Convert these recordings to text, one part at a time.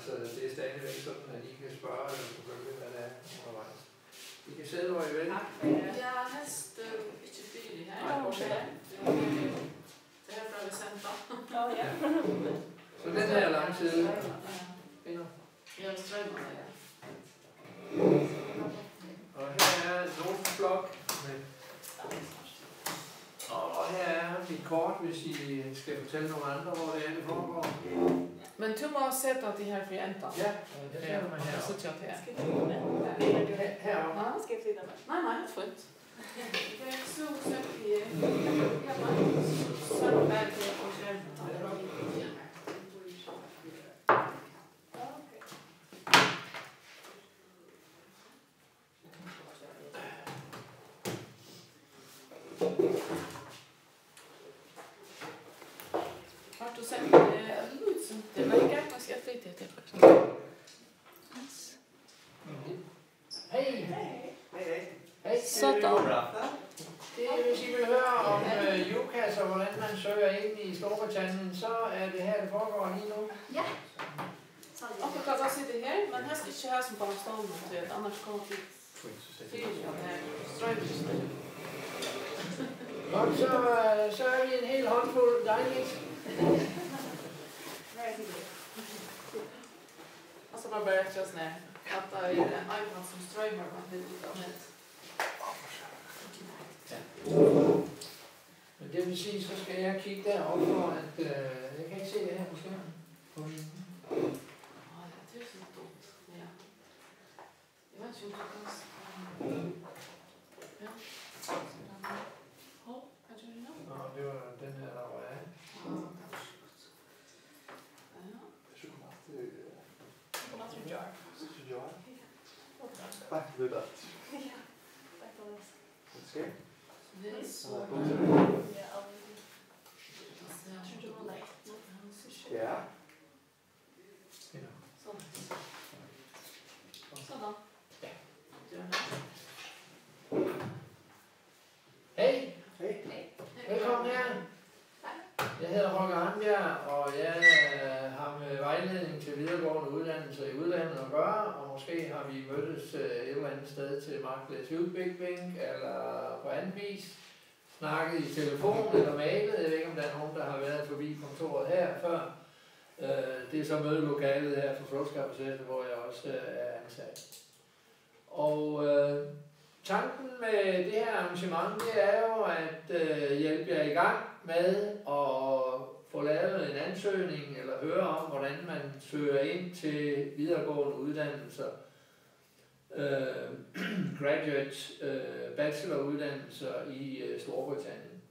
altså, det er stadigvæk sådan, at I kan spørge eller forfølge, hvad det er undervejs. I kan sætte, hvor I vil. Jeg har helst ikke bil her. Det her fra vi center. Ja. Så den her lang side. Jeg strømmer der, ja. Og her er en notesblok. Og her er mit kort, hvis I skal fortælle nogle andre, hvor det er, det foregår. Men du må sætte de her klienter. Ja, jeg sætter mig her. Så tjert her. Skal vi med? Heroppe. Ja, skal vi flytte med? Nej, det er fint. Det er så sætter vi her. Så er det bare det, og så har du sagt Lutzen? Det var ikke engang, jeg fik det til. Hej! Hej! Sådan. Det er, hvis I vil høre om UCAS og hvordan man søger ind i Storbritannien, så er det her, det foregår lige nu. Ja. Og du kan godt se det her, men her skal ikke have som bare stående til, at annars kommer det fint af det her strømsystem. Godt, så er vi en hel håndfuld dejligt. Og så bare bare sådan her, at der er en iPad som strømmer, man vil ud af net. Men det vil sige, så skal jeg kigge deroppe for, at jeg kan ikke se det her på skærmen. Det er sådan dumt. Ja. Jeg vet ikke, om du kan... Ja. Hov, kan du høre noget? Nå, det var den her, der var af. Back to the dot. Okay. Det er så... Ja. Sådan. Hej! Hej. Velkommen her. Jeg hedder Holger Arnbjerg, og jeg har med vejledning til videregående uddannelser i udlandet at gøre, og måske har vi mødtes et eller andet sted til Marketplace Youth Big Bank, eller på anden vis, snakket i telefon eller mailet. Jeg ved ikke, om der er nogen, der har været forbi kontoret her før. Det er så mødelokalet her for Flåtskapsættet, hvor jeg også er ansat. Og tanken med det her arrangement, det er jo at hjælpe jer i gang med at få lavet en ansøgning eller høre om, hvordan man søger ind til videregående uddannelser, graduate bacheloruddannelser i Storbritannien.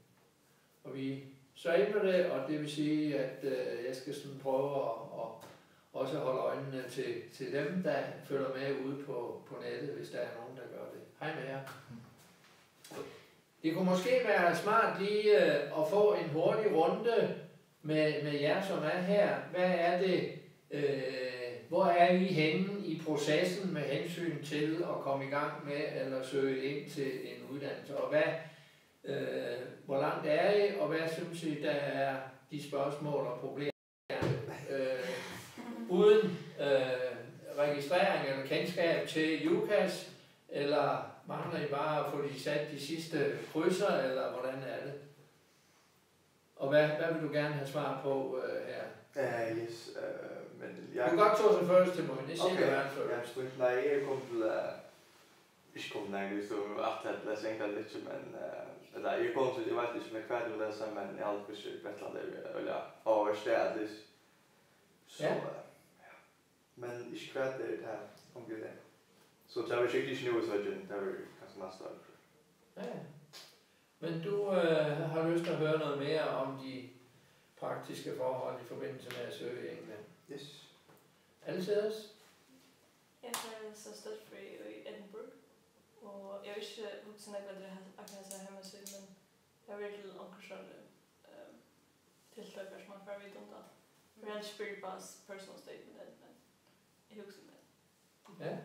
Og vi streamer det, og det vil sige, at jeg skal sådan prøve at også holde øjnene til dem, der følger med ude på nettet, hvis der er nogen, der gør det. Hej med jer. Det kunne måske være smart lige at få en hurtig runde med jer, som er her. Hvad er det, hvor er I henne i processen med hensyn til at komme i gang med eller søge ind til en uddannelse? Og hvor langt er I, og hvad synes I, der er de spørgsmål og problemer? Uden registrering eller kendskab til UCAS, eller mangler I bare at få de sat de sidste krydser, eller hvordan er det? Og hvad vil du gerne have svar på her? Yes, men jeg... Du kan godt tage sig først til mig, det siger Okay. du hvert før. Ja, spritt. Nej, jeg kom til ikke kom til nærmest, så at læse enkelt lidt, men eller jeg kom til, jeg vet ikke med hver du læser, men jeg har aldrig besøgt Vetland, eller overstærligt. Så, Ja. Men ikke hver det her omgivet det. Så det var ikke nu, så det var kanskje næste år. Ja. Men du har lyst til at høre noget mere om de praktiske forhold i forbindelse med at søge i England. Yes. Alle sædes? Jeg er så stødt for i Edinburgh, og jeg er ikke voksen af, hvad det er akkurat så her med sig, men jeg vil til omkring tiltøkker, som man får vidt om det. For jeg spørger bare personal statement, men jeg husker det. Ja.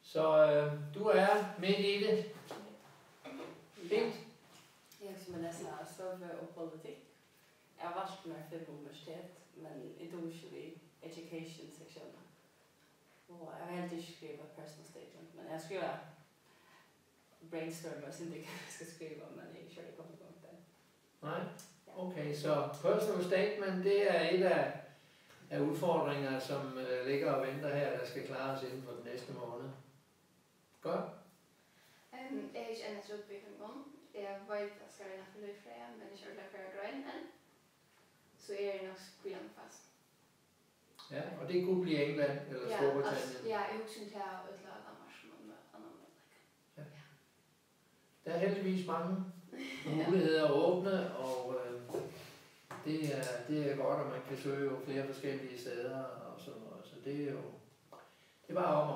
Så du er midt i det. Fint. Jeg som er læser søve og politikk. Jeg har vært med 5 universitet, men i dag ikke i education section. Hvor jeg altid skriver personal statement, men jeg skriver brainstorm og sådan det, jeg skal skrive, om man ikke selv kommer i gang med det. Nej? Okay, så personal statement, det er et af udfordringer, som ligger og venter her, der skal klares inden for den næste måned. Godt? Jeg har ikke andet utbygning om. Jeg ved, at der skal være en forløb fra jer, men jeg skal ikke gøre grøn end. Så er jeg nok skylden fast. Ja, og det kunne blive England eller Storbritannien. Ja, jeg husker ikke her og udlader Danmark som anden måde. Der er heldigvis mange muligheder åbne, og det er godt, at man kan søge flere forskellige steder og sådan noget. Så det er jo bare om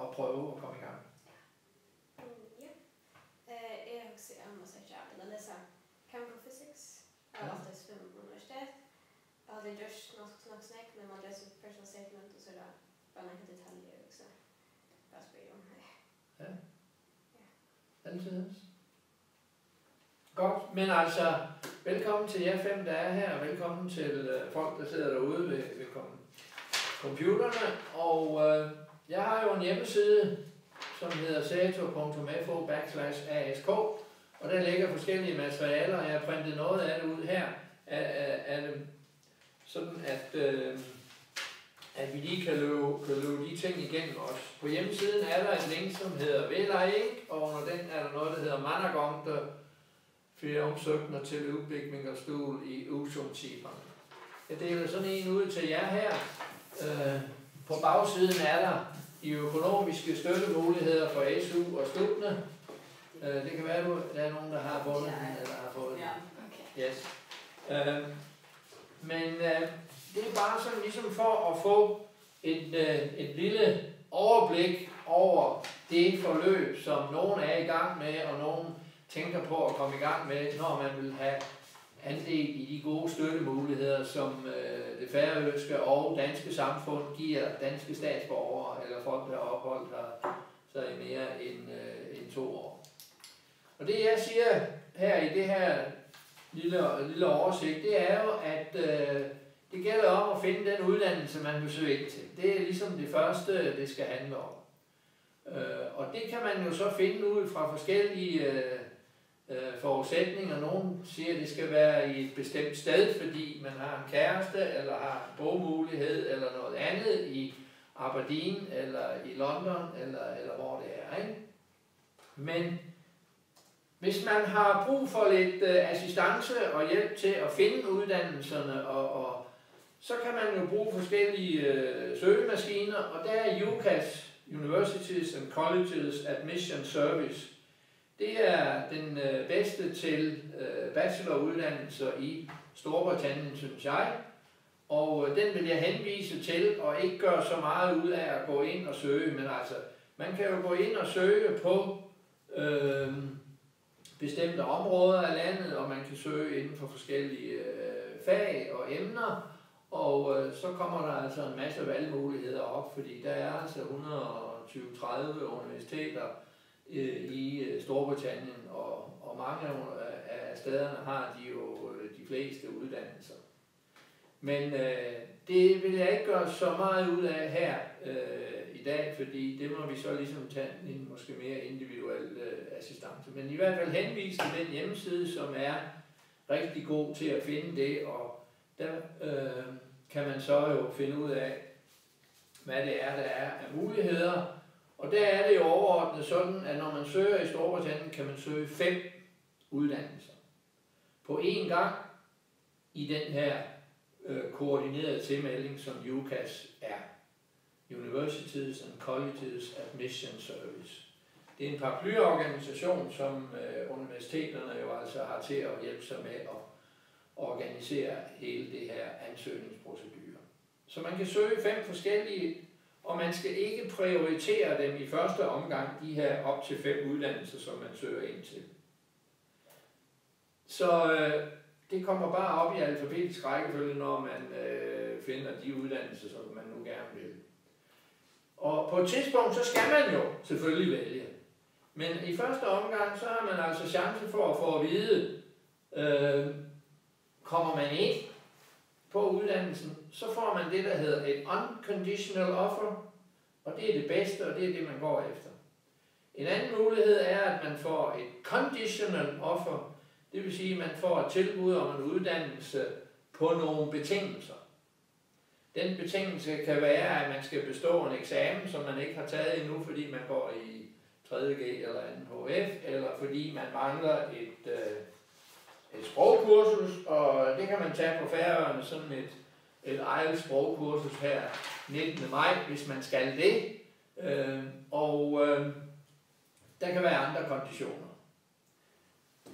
at prøve at komme i gang. Jeg har også at læse chemical physics av Svenn universitet. Jeg hadde gjort nok snakk, men man leser personal statement, og så er det bare noen detaljer også. Bare spørre om det. Ja. Altid. Godt, men altså, velkommen til jer 5, der er her, og velkommen til folk, der sidder derude ved computerne. Og jeg har jo en hjemmeside, som hedder sato.fo/ask, og der ligger forskellige materialer, og jeg har printet noget af det ud her, af dem, sådan at vi lige kan løbe de ting igennem også. På hjemmesiden er der et link, som hedder Vedleik, og under den er der noget, der hedder Managongte for omsøgende til udbygning af stol i usumtiberne. Jeg deler sådan en ud til jer her. På bagsiden er der de økonomiske støttemuligheder for SU og studierne. Det kan være, at der er nogen, der har fundet den, eller har fået den. Yes. Men det er bare sådan ligesom for at få et lille overblik over det forløb, som nogen er i gang med, og nogen tænker på at komme i gang med, når man vil have andel i de gode støttemuligheder, som det færøske og danske samfund giver danske statsborgere, eller folk, der har opholdt sig i mere end 2 år. Og det jeg siger her i det her lille oversigt, det er jo, at det gælder om at finde den uddannelse, man vil søge ind til. Det er ligesom det første, det skal handle om. Og det kan man jo så finde ud fra forskellige forudsætninger. Nogen siger, at det skal være i et bestemt sted, fordi man har en kæreste, eller har en bogmulighed, eller noget andet i Aberdeen, eller i London, eller hvor det er. Ikke? Men hvis man har brug for lidt assistance og hjælp til at finde uddannelserne, og så kan man jo bruge forskellige søgemaskiner, og der er UCAS, Universities and Colleges Admission Service. Det er den bedste til bacheloruddannelser i Storbritannien, synes jeg. Og den vil jeg henvise til, og ikke gøre så meget ud af at gå ind og søge. Men altså, man kan jo gå ind og søge på bestemte områder af landet, og man kan søge inden for forskellige fag og emner. Og så kommer der altså en masse valgmuligheder op, fordi der er altså 120-30 universiteter i Storbritannien, og mange af stederne har de jo de fleste uddannelser. Men det vil jeg ikke gøre så meget ud af her i dag, fordi det må vi så ligesom tage en måske mere individuel assistance. Men i hvert fald henvise til den hjemmeside, som er rigtig god til at finde det, og der kan man så jo finde ud af, hvad det er, der er af muligheder. Og der er det jo overordnet sådan, at når man søger i Storbritannien, kan man søge 5 uddannelser på én gang i den her koordinerede tilmelding, som UCAS er. Universities and Colleges Admission Service. Det er en paraplyorganisation, som universiteterne jo altså har til at hjælpe sig med at organisere hele det her ansøgningsprocedure. Så man kan søge 5 forskellige, og man skal ikke prioritere dem i første omgang, de her op til 5 uddannelser, som man søger ind til. Så det kommer bare op i alfabetisk rækkefølge, når man finder de uddannelser, som man nu gerne vil. Og på et tidspunkt, så skal man jo selvfølgelig vælge. Men i første omgang, så har man altså chance for at få at vide, kommer man ind på uddannelsen, så får man det, der hedder et unconditional offer, og det er det bedste, og det er det, man går efter. En anden mulighed er, at man får et conditional offer, det vil sige, at man får et tilbud om en uddannelse på nogle betingelser. Den betingelse kan være, at man skal bestå en eksamen, som man ikke har taget endnu, fordi man går i 3.G eller 2. HF, eller fordi man mangler et sprogkursus, og det kan man tage på Færøerne, sådan et eget sprogkursus her 19. maj, hvis man skal det. Der kan være andre konditioner.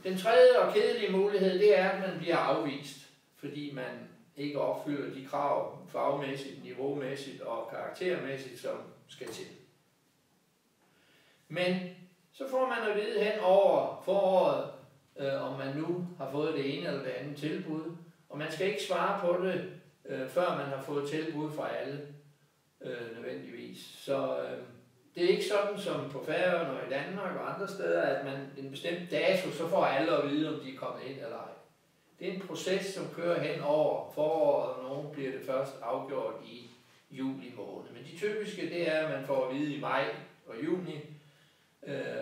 Den tredje og kedelige mulighed, det er, at man bliver afvist, fordi man ikke opfylder de krav fagmæssigt, niveaumæssigt og karaktermæssigt, som skal til. Men så får man at vide hen over foråret, om man nu har fået det ene eller det andet tilbud, og man skal ikke svare på det, før man har fået tilbud fra alle nødvendigvis. Så det er ikke sådan som på Færøerne og i Danmark og andre steder, at man en bestemt dato, så får alle at vide, om de er kommet ind eller ej. Det er en proces, som kører hen over foråret, og nogen bliver det først afgjort i juli måned. Men de typiske, det er, at man får at vide i maj og juni,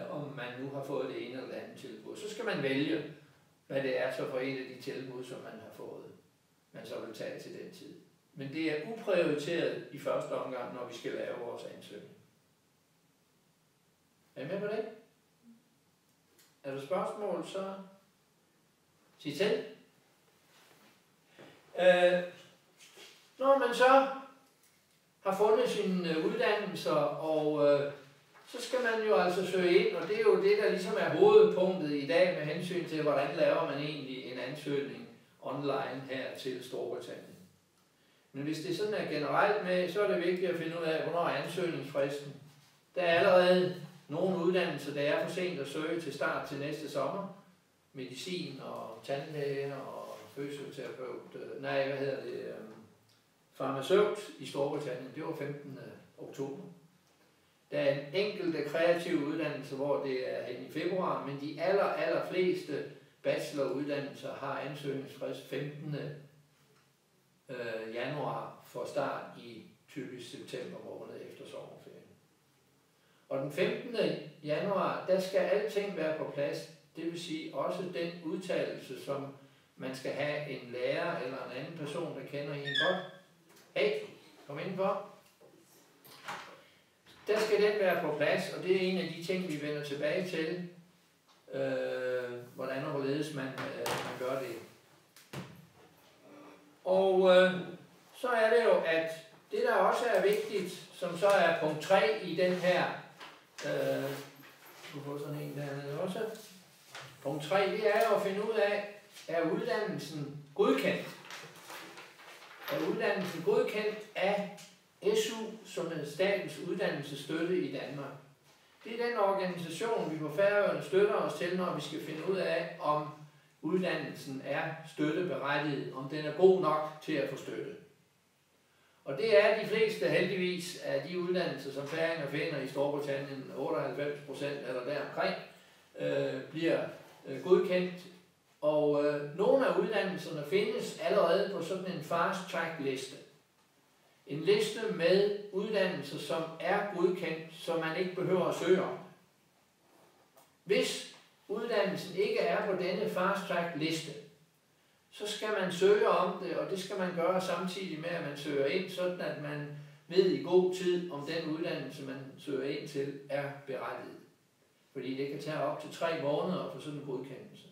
om man nu har fået det ene eller det andet tilbud. Så skal man vælge, hvad det er så for et af de tilbud, som man har fået, man så vil tage til den tid. Men det er uprioriteret i første omgang, når vi skal lave vores ansøgning. Er I med på det? Er der spørgsmål, så sig til. Når man så har fundet sine uddannelser, og så skal man jo altså søge ind, og det er jo det, der ligesom er hovedpunktet i dag med hensyn til, hvordan laver man egentlig en ansøgning online her til Storbritannien. Men hvis det sådan er generelt med, så er det vigtigt at finde ud af, hvornår er ansøgningsfristen. Der er allerede nogle uddannelser, der er for sent at søge til start til næste sommer. Medicin og tandlæge og fysioterapeut, farmaceut i Storbritannien, det var 15. oktober. Der er en enkelte kreativ uddannelse, hvor det er hen i februar, men de aller fleste bacheloruddannelser har ansøgningsfrist 15. januar for start i typisk september måned efter sommerferien. Og den 15. januar, der skal alting være på plads. Det vil sige også den udtalelse, som man skal have en lærer eller en anden person, der kender en godt. Hey, kom indenfor. Der skal den være på plads, og det er en af de ting, vi vender tilbage til, hvordan og hvorledes man gør det. Og så er det jo, at det der også er vigtigt, som så er punkt 3 i den her, du får sådan en dernede også. Punkt 3, det er jo at finde ud af, er uddannelsen godkendt? Er uddannelsen godkendt af SU, som er statens uddannelsesstøtte i Danmark? Det er den organisation, vi på Færøerne støtter os til, når vi skal finde ud af, om uddannelsen er støtteberettiget, om den er god nok til at få støtte. Og det er de fleste heldigvis af de uddannelser, som færinger finder i Storbritannien, 98% eller deromkring, bliver godkendt. Og nogle af uddannelserne findes allerede på sådan en fast-track-liste. En liste med uddannelser, som er godkendt, så man ikke behøver at søge om. Hvis uddannelsen ikke er på denne fast-track-liste, så skal man søge om det, og det skal man gøre samtidig med, at man søger ind, sådan at man ved i god tid, om den uddannelse, man søger ind til, er berettiget. Fordi det kan tage op til 3 måneder for sådan en godkendelse.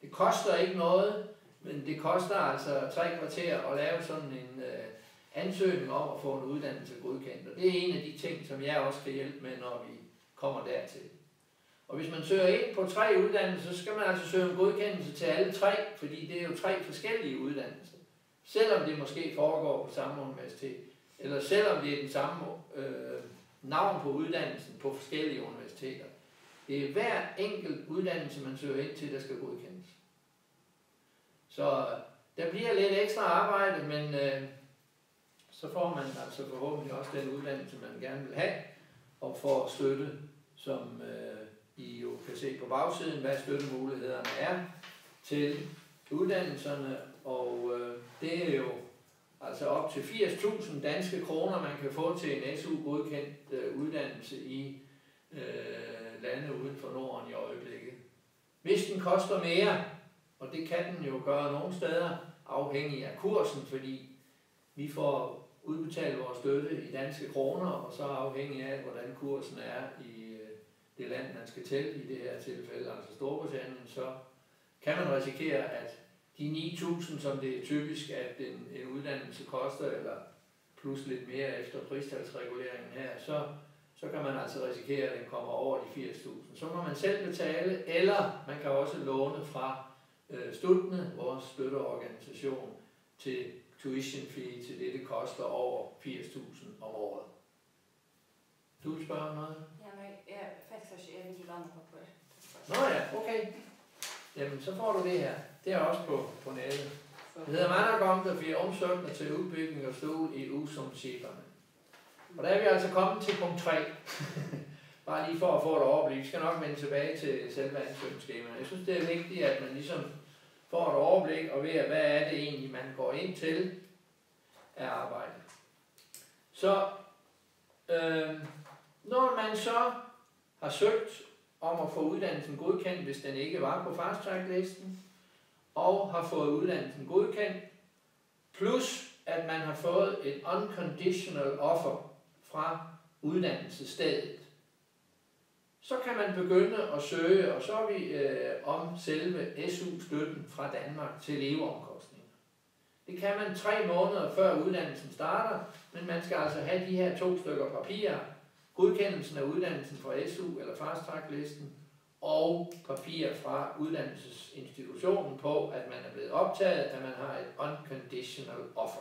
Det koster ikke noget, men det koster altså 3 kvarter at lave sådan en ansøgning om at få en uddannelse godkendt. Og det er en af de ting, som jeg også kan hjælpe med, når vi kommer dertil. Og hvis man søger ind på 3 uddannelser, så skal man altså søge en godkendelse til alle 3, fordi det er jo 3 forskellige uddannelser. Selvom det måske foregår på samme universitet, eller selvom det er den samme navn på uddannelsen på forskellige universiteter. Det er hver enkelt uddannelse, man søger ind til, der skal godkendes. Så der bliver lidt ekstra arbejde, men så får man altså forhåbentlig også den uddannelse, man gerne vil have, og får støtte, som I jo kan se på bagsiden, hvad støttemulighederne er til uddannelserne, og det er jo altså op til 80.000 danske kroner, man kan få til en SU-godkendt uddannelse i lande uden for Norden i øjeblikket. Hvis den koster mere, og det kan den jo gøre nogle steder, afhængig af kursen, fordi vi får udbetalt vores støtte i danske kroner, og så afhængig af, hvordan kursen er i det land, man skal til, i det her tilfælde, altså Storbritannien, så kan man risikere, at de 9.000, som det er typisk, at en uddannelse koster, eller plus lidt mere efter pristalsreguleringen her, så kan man altså risikere, at den kommer over de 80.000. Så må man selv betale, eller man kan også låne fra Studne, vores støtteorganisation, til tuition fee til det koster over 80.000 om året. Du vil spørge om noget? Ja, men jeg faktisk jeg vil lande på det. Nå ja, okay. Jamen, så får du det her. Det er også på nettet. Det hedder Mannergomter for omsøgende til udbygning og stol i Usum-Skiberne. Og der er vi altså kommet til punkt 3. Bare lige for at få et overblik. Vi skal nok vende tilbage til selve ansøgningsskemaet. Jeg synes, det er vigtigt, at man ligesom får et overblik og ved, hvad er det egentlig, man går ind til af arbejde. Så når man så har søgt om at få uddannelsen godkendt, hvis den ikke var på fast track-listen, og har fået uddannelsen godkendt, plus at man har fået et unconditional offer fra uddannelsesstedet, så kan man begynde at søge, og så er vi om selve SU-støtten fra Danmark til leveomkostninger. Det kan man 3 måneder før uddannelsen starter, men man skal altså have de her 2 stykker papirer, godkendelsen af uddannelsen fra SU eller fast track-listen, og papir fra uddannelsesinstitutionen på, at man er blevet optaget, at man har et unconditional offer.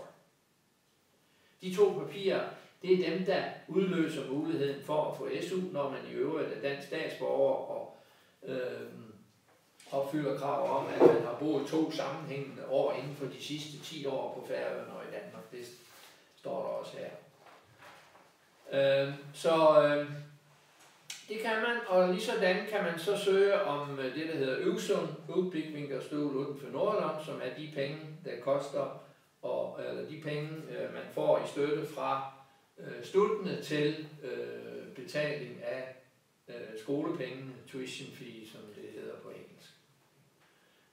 De 2 papirer, det er dem, der udløser muligheden for at få SU, når man i øvrigt er dansk statsborger og opfylder krav om, at man har boet 2 sammenhængende år inden for de sidste 10 år på Færøerne og i Danmark. Det står der også her. Det kan man, og lige sådan kan man så søge om det, der hedder Øvsund, udbygning og stål uden for Nordland, som er de penge, der koster, eller de penge, man får i støtte fra studenterne til betaling af skolepengene, tuition fee, som det hedder på engelsk.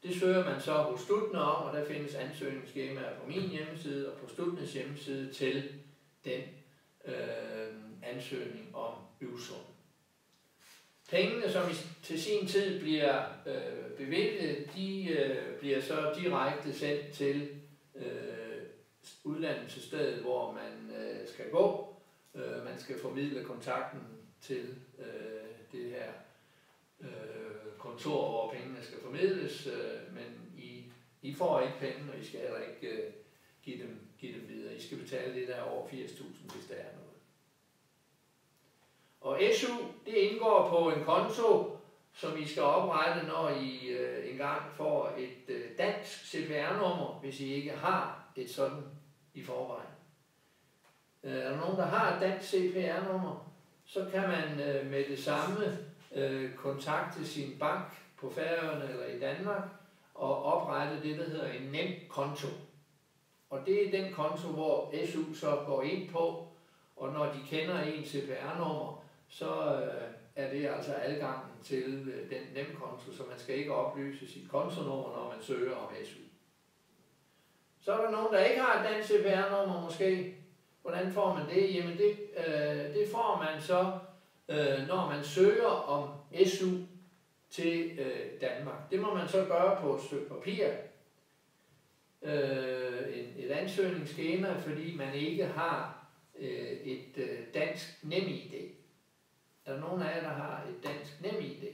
Det søger man så hos studenterne om, og der findes ansøgningsskemaer på min hjemmeside og på studenternes hjemmeside til den ansøgning om Øvsund. Pengene, som til sin tid bliver bevilget, de bliver så direkte sendt til uddannelsesstedet, hvor man skal gå. Man skal formidle kontakten til det her kontor, hvor pengene skal formidles, men I får ikke penge, og I skal heller ikke give dem videre. I skal betale det der over 80.000, hvis der er noget. Og SU, det indgår på en konto, som I skal oprette, når I engang får et dansk CPR-nummer, hvis I ikke har et sådan i forvejen. Er der nogen, der har et dansk CPR-nummer, så kan man med det samme kontakte sin bank på Færøerne eller i Danmark og oprette det, der hedder en nem konto. Og det er den konto, hvor SU så går ind på, og når de kender en CPR-nummer, så er det altså adgangen til den nemkonto, så man skal ikke oplyse sit kontonummer, når man søger om SU. Så er der nogen, der ikke har et dansk CPR-nummer måske. Hvordan får man det? Jamen det får man så, når man søger om SU til Danmark. Det må man så gøre på et stykke papir, et ansøgningsskema, fordi man ikke har et dansk NemID. Er der nogen af jer, der har et dansk NemID?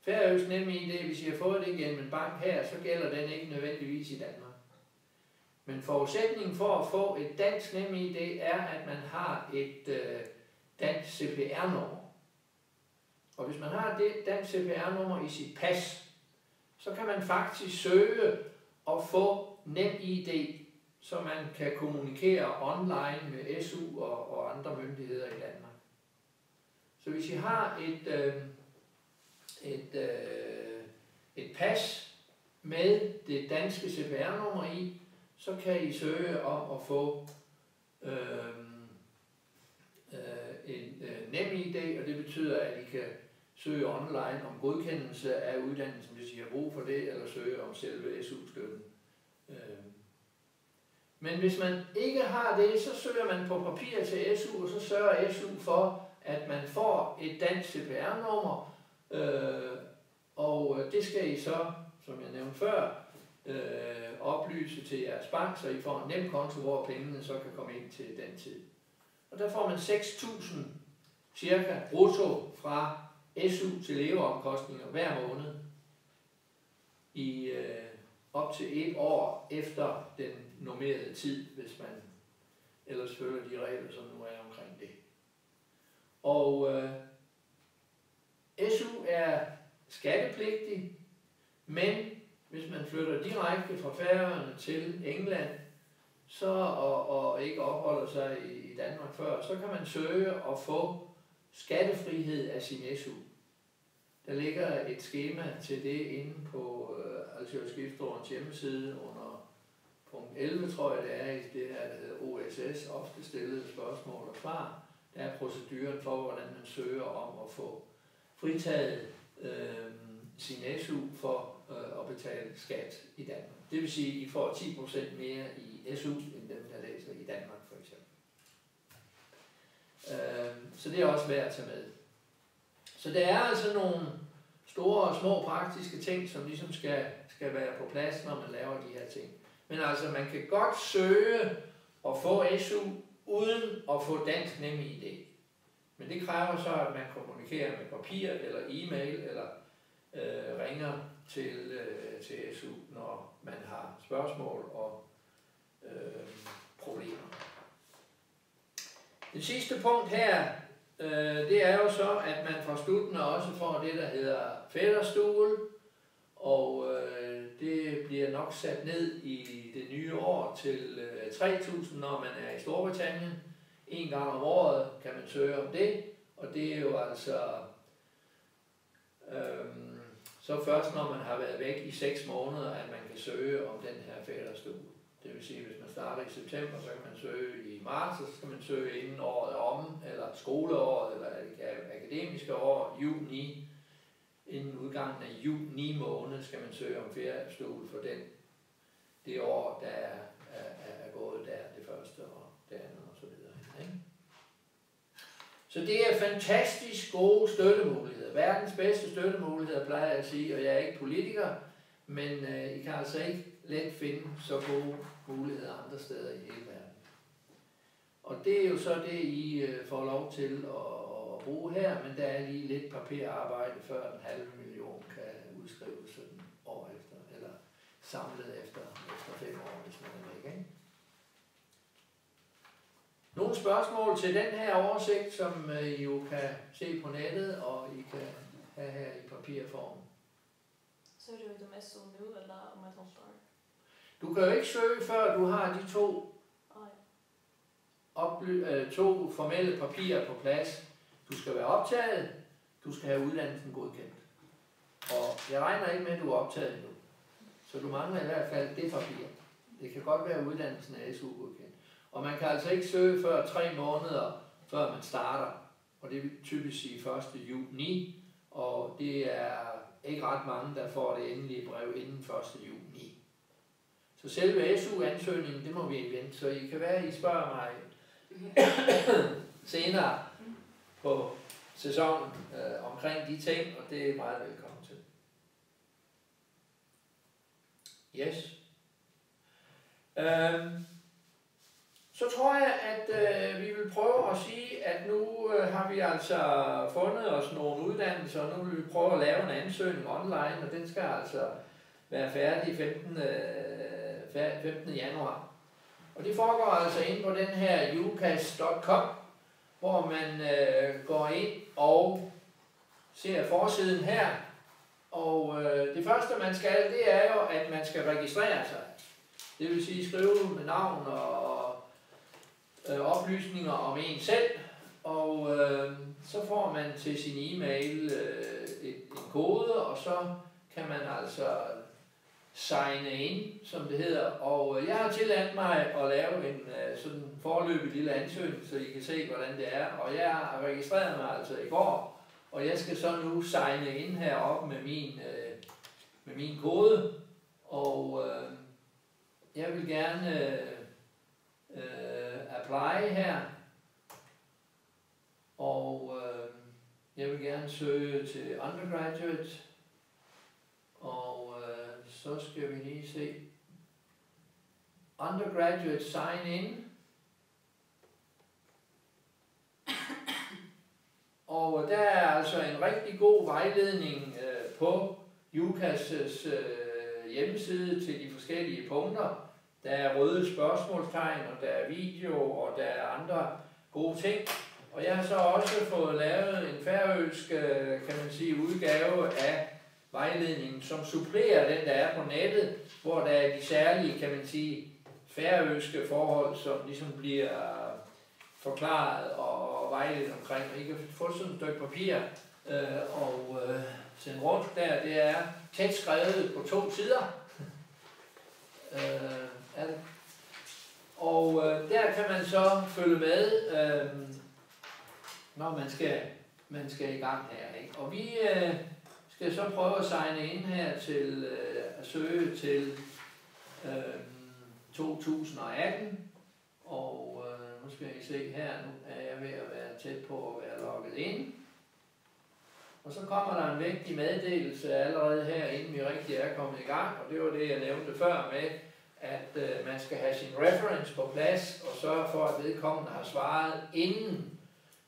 Færøsk NemID, hvis I har fået det gennem en bank her, så gælder den ikke nødvendigvis i Danmark. Men forudsætningen for at få et dansk NemID er, at man har et dansk CPR-nummer. Og hvis man har det dansk CPR-nummer i sit pas, så kan man faktisk søge og få NemID, så man kan kommunikere online med SU og andre myndigheder i Danmark. Så hvis I har et pas med det danske CPR-nummer i, så kan I søge om at få en NemID, og det betyder, at I kan søge online om godkendelse af uddannelsen, hvis I har brug for det, eller søge om selve SU-støtten. Men hvis man ikke har det, så søger man på papir til SU, og så sørger SU for, at man får et dansk CPR-nummer, og det skal I så, som jeg nævnte før, oplyse til jeres bank, så I får en nem konto, hvor pengene så kan komme ind til den tid. Og der får man 6.000 cirka brutto fra SU til leveomkostninger hver måned i op til 1 år efter den normerede tid, hvis man ellers følger de regler, som nu er omkring det. Og SU er skattepligtig, men hvis man flytter direkte fra Færøerne til England, så og ikke opholder sig i Danmark før, så kan man søge og få skattefrihed af sin SU. Der ligger et skema til det inde på Als Skifterådens hjemmeside under punkt 11, tror jeg det er, i det her, der hedder OSS, ofte stillede spørgsmål og svar. Der er proceduren for, hvordan man søger om at få fritaget sin SU for at betale skat i Danmark. Det vil sige, at I får 10% mere i SU, end dem, der læser i Danmark for eksempel. Så det er også værd at tage med. Så der er altså nogle store og små praktiske ting, som ligesom skal være på plads, når man laver de her ting. Men altså, man kan godt søge og få SU uden at få dansk NemID. Men det kræver så, at man kommunikerer med papir eller e-mail eller ringer til SU, når man har spørgsmål og problemer. Det sidste punkt her, det er jo så, at man fra Stutner også får det, der hedder fætterstue, og det bliver nok sat ned i det nye år til 3.000, når man er i Storbritannien. En gang om året kan man søge om det, og det er jo altså så først når man har været væk i 6 måneder, at man kan søge om den her fætterstue. Det vil sige, at hvis man starter i september, så kan man søge i marts, og så skal man søge inden året om, eller skoleåret, eller akademiske år, juni. Inden udgangen af juni måned skal man søge om feriestue for det år, der er gået der, det første og det andet og så videre. Ikke? Så det er fantastisk gode støttemuligheder. Verdens bedste støttemuligheder, plejer jeg at sige, og jeg er ikke politiker, men I kan altså ikke let finde så gode muligheder andre steder i hele verden. Og det er jo så det, I får lov til at bruge her, men der er lige lidt papirarbejde, før 500.000 kan udskrives sådan år efter, eller samlet efter 5 år, hvis man er væk. Ikke? Nogle spørgsmål til den her oversigt, som I jo kan se på nettet, og I kan have her i papirform. Så er det jo det SU nu, eller om et halvt år? Du kan jo ikke søge, før du har de to formelle papirer på plads. Du skal være optaget, du skal have uddannelsen godkendt. Og jeg regner ikke med, at du er optaget endnu. Så du mangler i hvert fald det papir. Det kan godt være, at uddannelsen er SU godkendt. Og man kan altså ikke søge før 3 måneder, før man starter. Og det vil typisk sige 1. juni. Og det er ikke ret mange, der får det endelige brev inden 1. juni. Så selve SU-ansøgningen, det må vi vente. Så I kan være, at I spørger mig senere på sæsonen omkring de ting, og det er meget velkommen til. Yes. Så tror jeg, at vi vil prøve at sige, at nu har vi altså fundet os nogle uddannelser, og nu vil vi prøve at lave en ansøgning online, og den skal altså være færdig 15. januar. Og det foregår altså inde på den her ucas.com, hvor man går ind og ser forsiden her. Og det første man skal, det er jo, at man skal registrere sig. Det vil sige skrive med navn og oplysninger om en selv. Og så får man til sin e-mail en kode, og så kan man altså signe ind, som det hedder, og jeg har tilladt mig at lave en sådan forløbig lille ansøgning, så I kan se, hvordan det er, og jeg har registreret mig altså i går, og jeg skal så nu signe ind heroppe med min kode, og jeg vil gerne apply her, og jeg vil gerne søge til undergraduate, og så skal vi lige se undergraduate sign in, og der er altså en rigtig god vejledning på UCAS' hjemmeside til de forskellige punkter. Der er røde spørgsmålstegn, og der er video, og der er andre gode ting. Og jeg har så også fået lavet en færøsk, kan man sige, udgave af vejledningen, som supplerer den, der er på nettet, hvor der er de særlige, kan man sige, færøske forhold, som ligesom bliver forklaret og vejledet omkring. Og I kan få sådan et stykke papir og sende rundt der. Det er tæt skrevet på 2 sider. Og der kan man så følge med, når man skal i gang her. Ikke? Og vi skal så prøve at signe ind her til at søge til 2018. Og nu skal I se her, nu er jeg ved at være tæt på at være logget ind. Og så kommer der en vigtig meddelelse allerede her, inden vi rigtig er kommet i gang. Og det var det, jeg nævnte før med, at man skal have sin reference på plads og sørge for, at vedkommende har svaret inden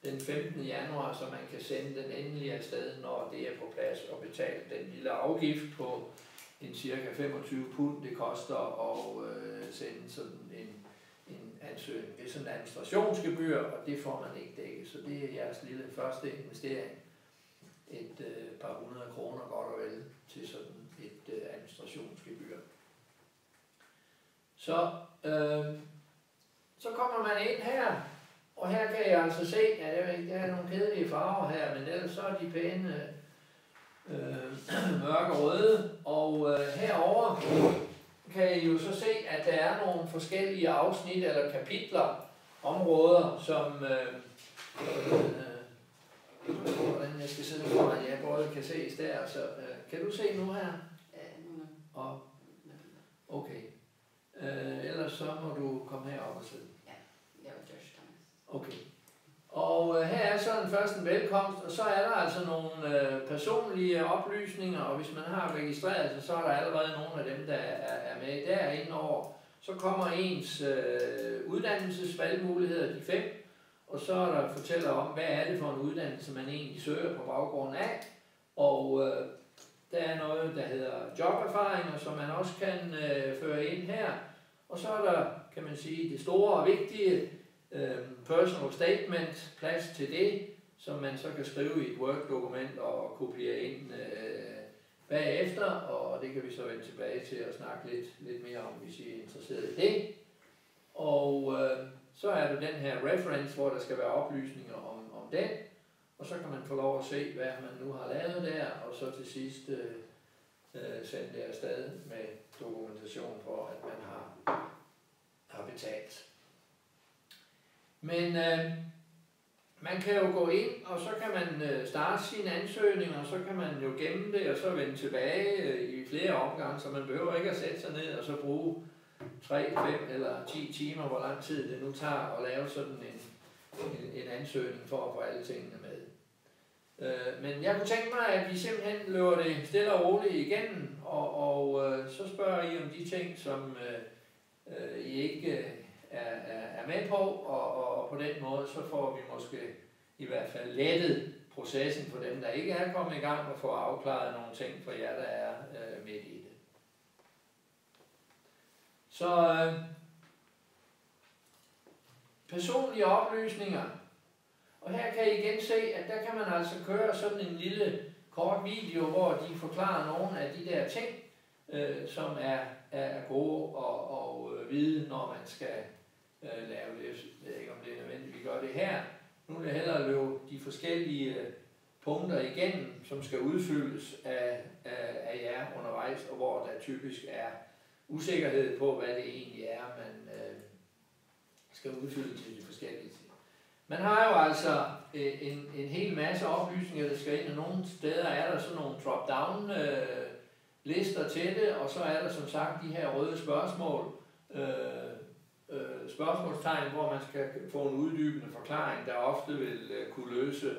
den 15. januar, så man kan sende den endelige afsted, når det er på plads, og betale den lille afgift på en cirka 25 pund, det koster at sende sådan en ansøgning. Det er sådan en administrationsgebyr, og det får man ikke dækket, så det er jeres lille første investering. Et par 100 kroner godt og vel til sådan et administrationsgebyr. Så kommer man ind her, og her kan jeg altså se, at der er nogle kedelige farver her, men ellers så er de pæne mørke røde, og herover kan I jo så se, at der er nogle forskellige afsnit eller kapitler, områder, som hvordan jeg skal sidde for, at jeg både kan ses der, så kan du se nu her? Og okay. Ellers så må du komme herop og sidde. Ja, jeg var Josh Thomas. Okay. Og her er så den første velkomst, og så er der altså nogle personlige oplysninger, og hvis man har registreret sig, så er der allerede nogle af dem, der er med derinde over. Så kommer ens uddannelsesvalgmuligheder, de 5, og så er der fortæller om, hvad er det for en uddannelse, man egentlig søger på baggrund af. Og der er noget, der hedder joberfaringer, som man også kan føre ind her. Og så er der, kan man sige, det store og vigtige personal statement, plads til det, som man så kan skrive i et Word-dokument og kopiere ind bagefter, og det kan vi så vende tilbage til at snakke lidt mere om, hvis I er interesseret i det. Og så er der den her reference, hvor der skal være oplysninger om den, og så kan man få lov at se, hvad man nu har lavet der, og så til sidst sende det afsted med dokumentation for, at man har betalt. Men man kan jo gå ind, og så kan man starte sine ansøgninger, og så kan man jo gemme det, og så vende tilbage i flere omgange, så man behøver ikke at sætte sig ned og så bruge 3, 5 eller 10 timer, hvor lang tid det nu tager at lave sådan en ansøgning for at få alle tingene med. Men jeg kunne tænke mig, at vi simpelthen løber det stille og roligt igennem, og så spørger I om de ting, som I ikke er med på, og på den måde, så får vi måske i hvert fald lettet processen for dem, der ikke er kommet i gang, og få afklaret nogle ting for jer, der er midt i det. Så personlige oplysninger. Og her kan I igen se, at der kan man altså køre sådan en lille kort video, hvor de forklarer nogle af de der ting, som er gode og vide, når man skal lave det. Jeg ved ikke, om det er nødvendigt, vi gør det her. Nu vil jeg hellere løbe de forskellige punkter igennem, som skal udfyldes af jer undervejs, og hvor der typisk er usikkerhed på, hvad det egentlig er, man skal udfylde til de forskellige ting. Man har jo altså en hel masse oplysninger, der skal ind, og nogle steder er der sådan nogle drop-down lister til det, og så er der som sagt de her røde spørgsmål, spørgsmålstegn, hvor man skal få en uddybende forklaring, der ofte vil kunne løse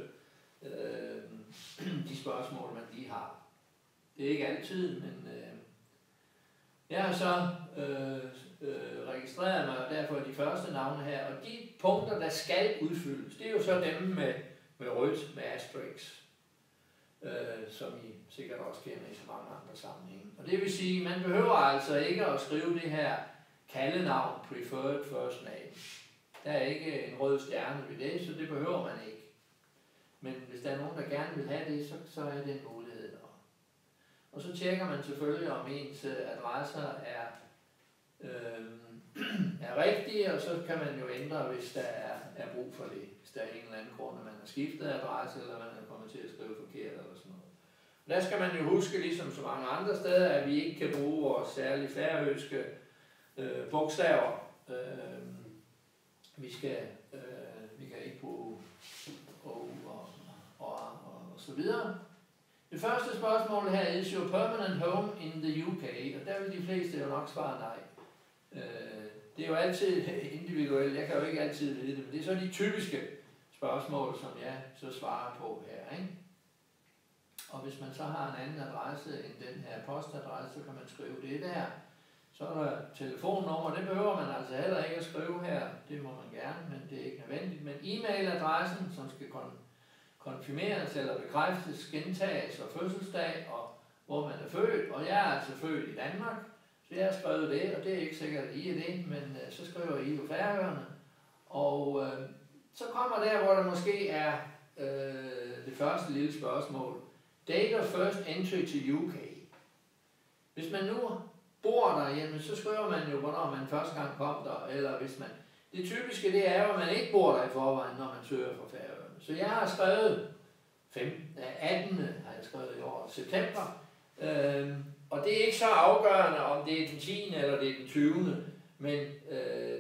de spørgsmål, man lige har. Det er ikke altid, men jeg har så registreret mig derfor de første navne her, og de punkter, der skal udfyldes, det er jo så dem med rødt, med asterisk, som I sikkert også kender i så mange andre sammenhænge. Og det vil sige, man behøver altså ikke at skrive det her kaldenavn, preferred first name. Der er ikke en rød stjerne ved det, så det behøver man ikke. Men hvis der er nogen, der gerne vil have det, så er det en mulighed. Og så tjekker man selvfølgelig, om ens adresser er rigtige, og så kan man jo ændre, hvis der er brug for det. Hvis der er en eller anden grund, at man har skiftet adresse, eller man er kommet til at skrive forkert eller sådan noget. Der skal man jo huske, ligesom så mange andre steder, at vi ikke kan bruge vores særlige færøske bogstaver. Vi kan ikke bruge og så videre. Det første spørgsmål her er, is your permanent home in the UK? Og der vil de fleste jo nok svare nej. Det er jo altid individuelt, jeg kan jo ikke altid vide det, men det er så de typiske spørgsmål, som jeg så svarer på her, ikke? Og hvis man så har en anden adresse end den her postadresse, så kan man skrive det der. Så er der telefonnummer, det behøver man altså heller ikke at skrive her, det må man gerne, men det er ikke nødvendigt. Men e-mailadressen, som skal konfirmeres eller bekræftes, gentages og fødselsdag, og hvor man er født, og jeg er altså født i Danmark, så jeg har skrevet det, og det er ikke sikkert, at I er det, men så skriver I jo Færøerne. Og så kommer der, hvor der måske er det første lille spørgsmål. Date of first entry to UK. Hvis man nu bor der, jamen, så skriver man jo, hvornår man første gang kom der, eller hvis man... Det typiske, det er jo, at man ikke bor der i forvejen, når man søger for Færøerne. Så jeg har skrevet 18. har jeg skrevet i år, september. Og det er ikke så afgørende, om det er den 10. eller det er den 20. Men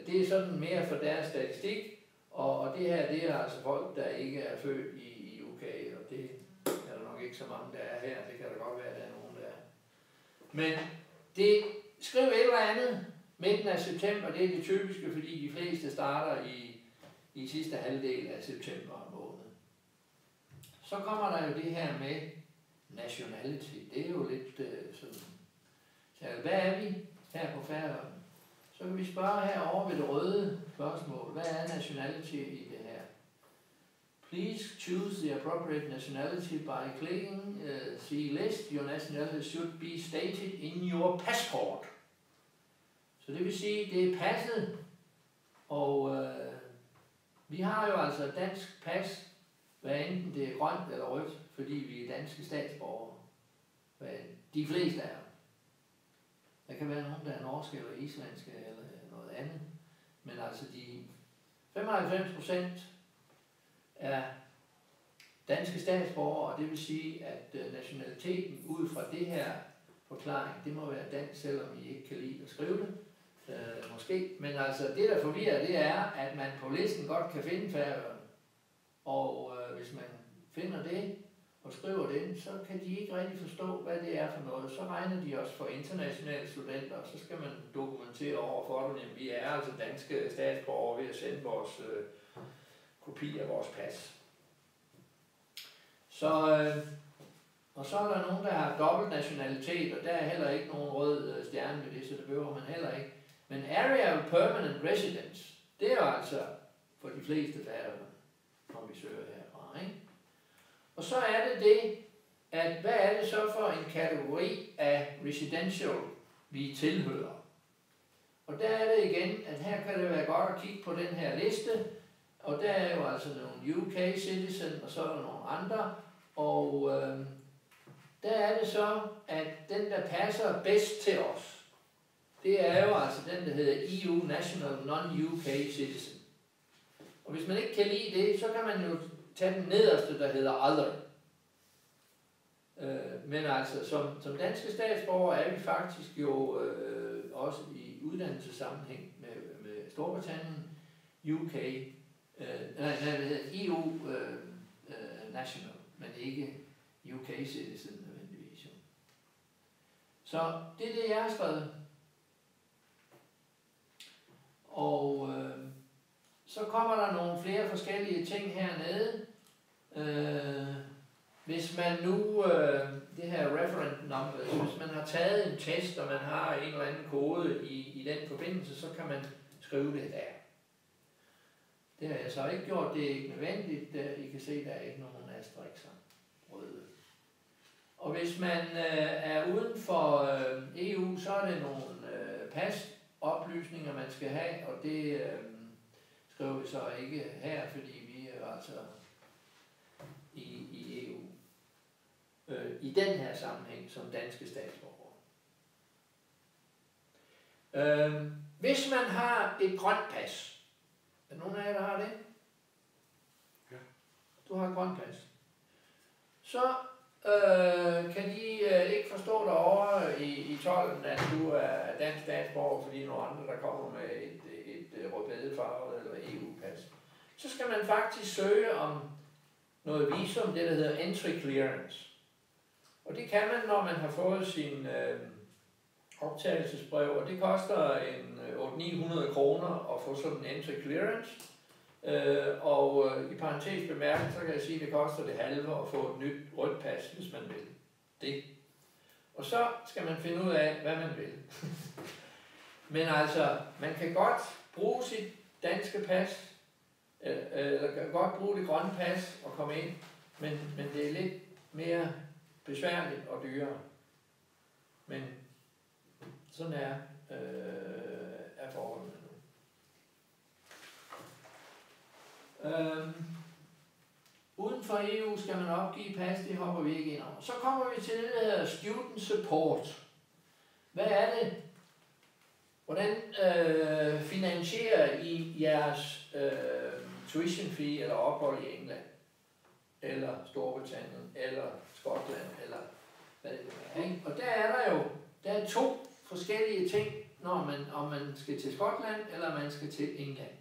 det er sådan mere for deres statistik. Og det her, det er altså folk, der ikke er født i UK, og det er der nok ikke så mange, der er her. Det kan da godt være, at der er nogen, der er. Men skriv et eller andet midten af september, det er det typiske, fordi de fleste starter i sidste halvdel af september måned. Så kommer der jo det her med nationality. Det er jo lidt sådan. Så hvad er vi her på Færøerne? Så kan vi spørge herovre ved det røde spørgsmål. Hvad er nationality i det her? Please choose the appropriate nationality by clicking see list. Your nationality should be stated in your passport. Så det vil sige, det er passet, og vi har jo altså et dansk pas, hvad enten det er grønt eller rødt, fordi vi er danske statsborgere. De fleste er. Der kan være nogen, der er norske eller islandske eller noget andet. Men altså de 95% er danske statsborgere, og det vil sige, at nationaliteten ud fra det her forklaring, det må være dansk, selvom I ikke kan lide at skrive det. Måske. Men altså det, der forvirrer, det er, at man på listen godt kan finde Færøerne. Og hvis man finder det og skriver det, så kan de ikke rigtig forstå, hvad det er for noget. Så regner de også for internationale studenter, og så skal man dokumentere over for dem, at vi er altså danske statsborgere ved at sende vores kopi af vores pas. Og så er der nogen, der har dobbelt nationalitet, og der er heller ikke nogen rød stjerne ved det, så det behøver man heller ikke. Men area of permanent residence, det er jo altså for de fleste Færøerne, når vi søger herfra, ikke? Og så er det, at hvad er det så for en kategori af residential, vi tilhører? Og der er det igen, at her kan det være godt at kigge på den her liste, og der er jo altså nogle UK citizen, og så er der nogle andre, og der er det så, at den, der passer bedst til os, det er jo altså den, der hedder EU National Non-UK Citizen. Og hvis man ikke kan lide det, så kan man jo tage den nederste, der hedder Other. Men altså, som danske statsborger er vi faktisk jo også i uddannelsessammenhæng med Storbritannien, UK, EU national, men ikke UK citizen nødvendigvis. Så det er det, jeg har skrevet. Og så kommer der nogle flere forskellige ting hernede. Hvis man nu, det her referent number, hvis man har taget en test, og man har en eller anden kode i den forbindelse, så kan man skrive det der. Det har jeg så ikke gjort, det er ikke nødvendigt. I kan se, der er ikke nogen asterixer røde. Og hvis man er uden for EU, så er det nogle pasoplysninger, man skal have, og det skriver vi så ikke her, fordi vi er altså i EU. I den her sammenhæng som danske statsborgere. Hvis man har et grønt pas, er der nogen af jer, der har det? Ja. Du har et grønt pas. Så kan de ikke forstå derovre i tolden, at du er dansk statsborger, fordi nogle andre, der kommer med et rødbedefarvet eller EU-pas. Så skal man faktisk søge om noget visum, det der hedder entry clearance. Og det kan man, når man har fået sin optagelsesbrev, og det koster en 800-900 kroner at få sådan en entry clearance. Og i parentes bemærket, så kan jeg sige, at det koster det halve at få et nyt rødt pas, hvis man vil det. Og så skal man finde ud af, hvad man vil. Men altså, man kan godt bruge sit danske pas, eller kan godt bruge det grønne pas og komme ind, men det er lidt mere besværligt og dyrere. Men sådan er forholdene nu. Uden for EU skal man opgive pas, det hopper vi ikke ind over. Så kommer vi til det, der hedder student support. Hvad er det? Hvordan finansierer I jeres tuition fee eller ophold i England? Eller Storbritannien, eller Skotland, eller hvad det er. Ikke? Og der er 2 forskellige ting, om man skal til Skotland, eller man skal til England.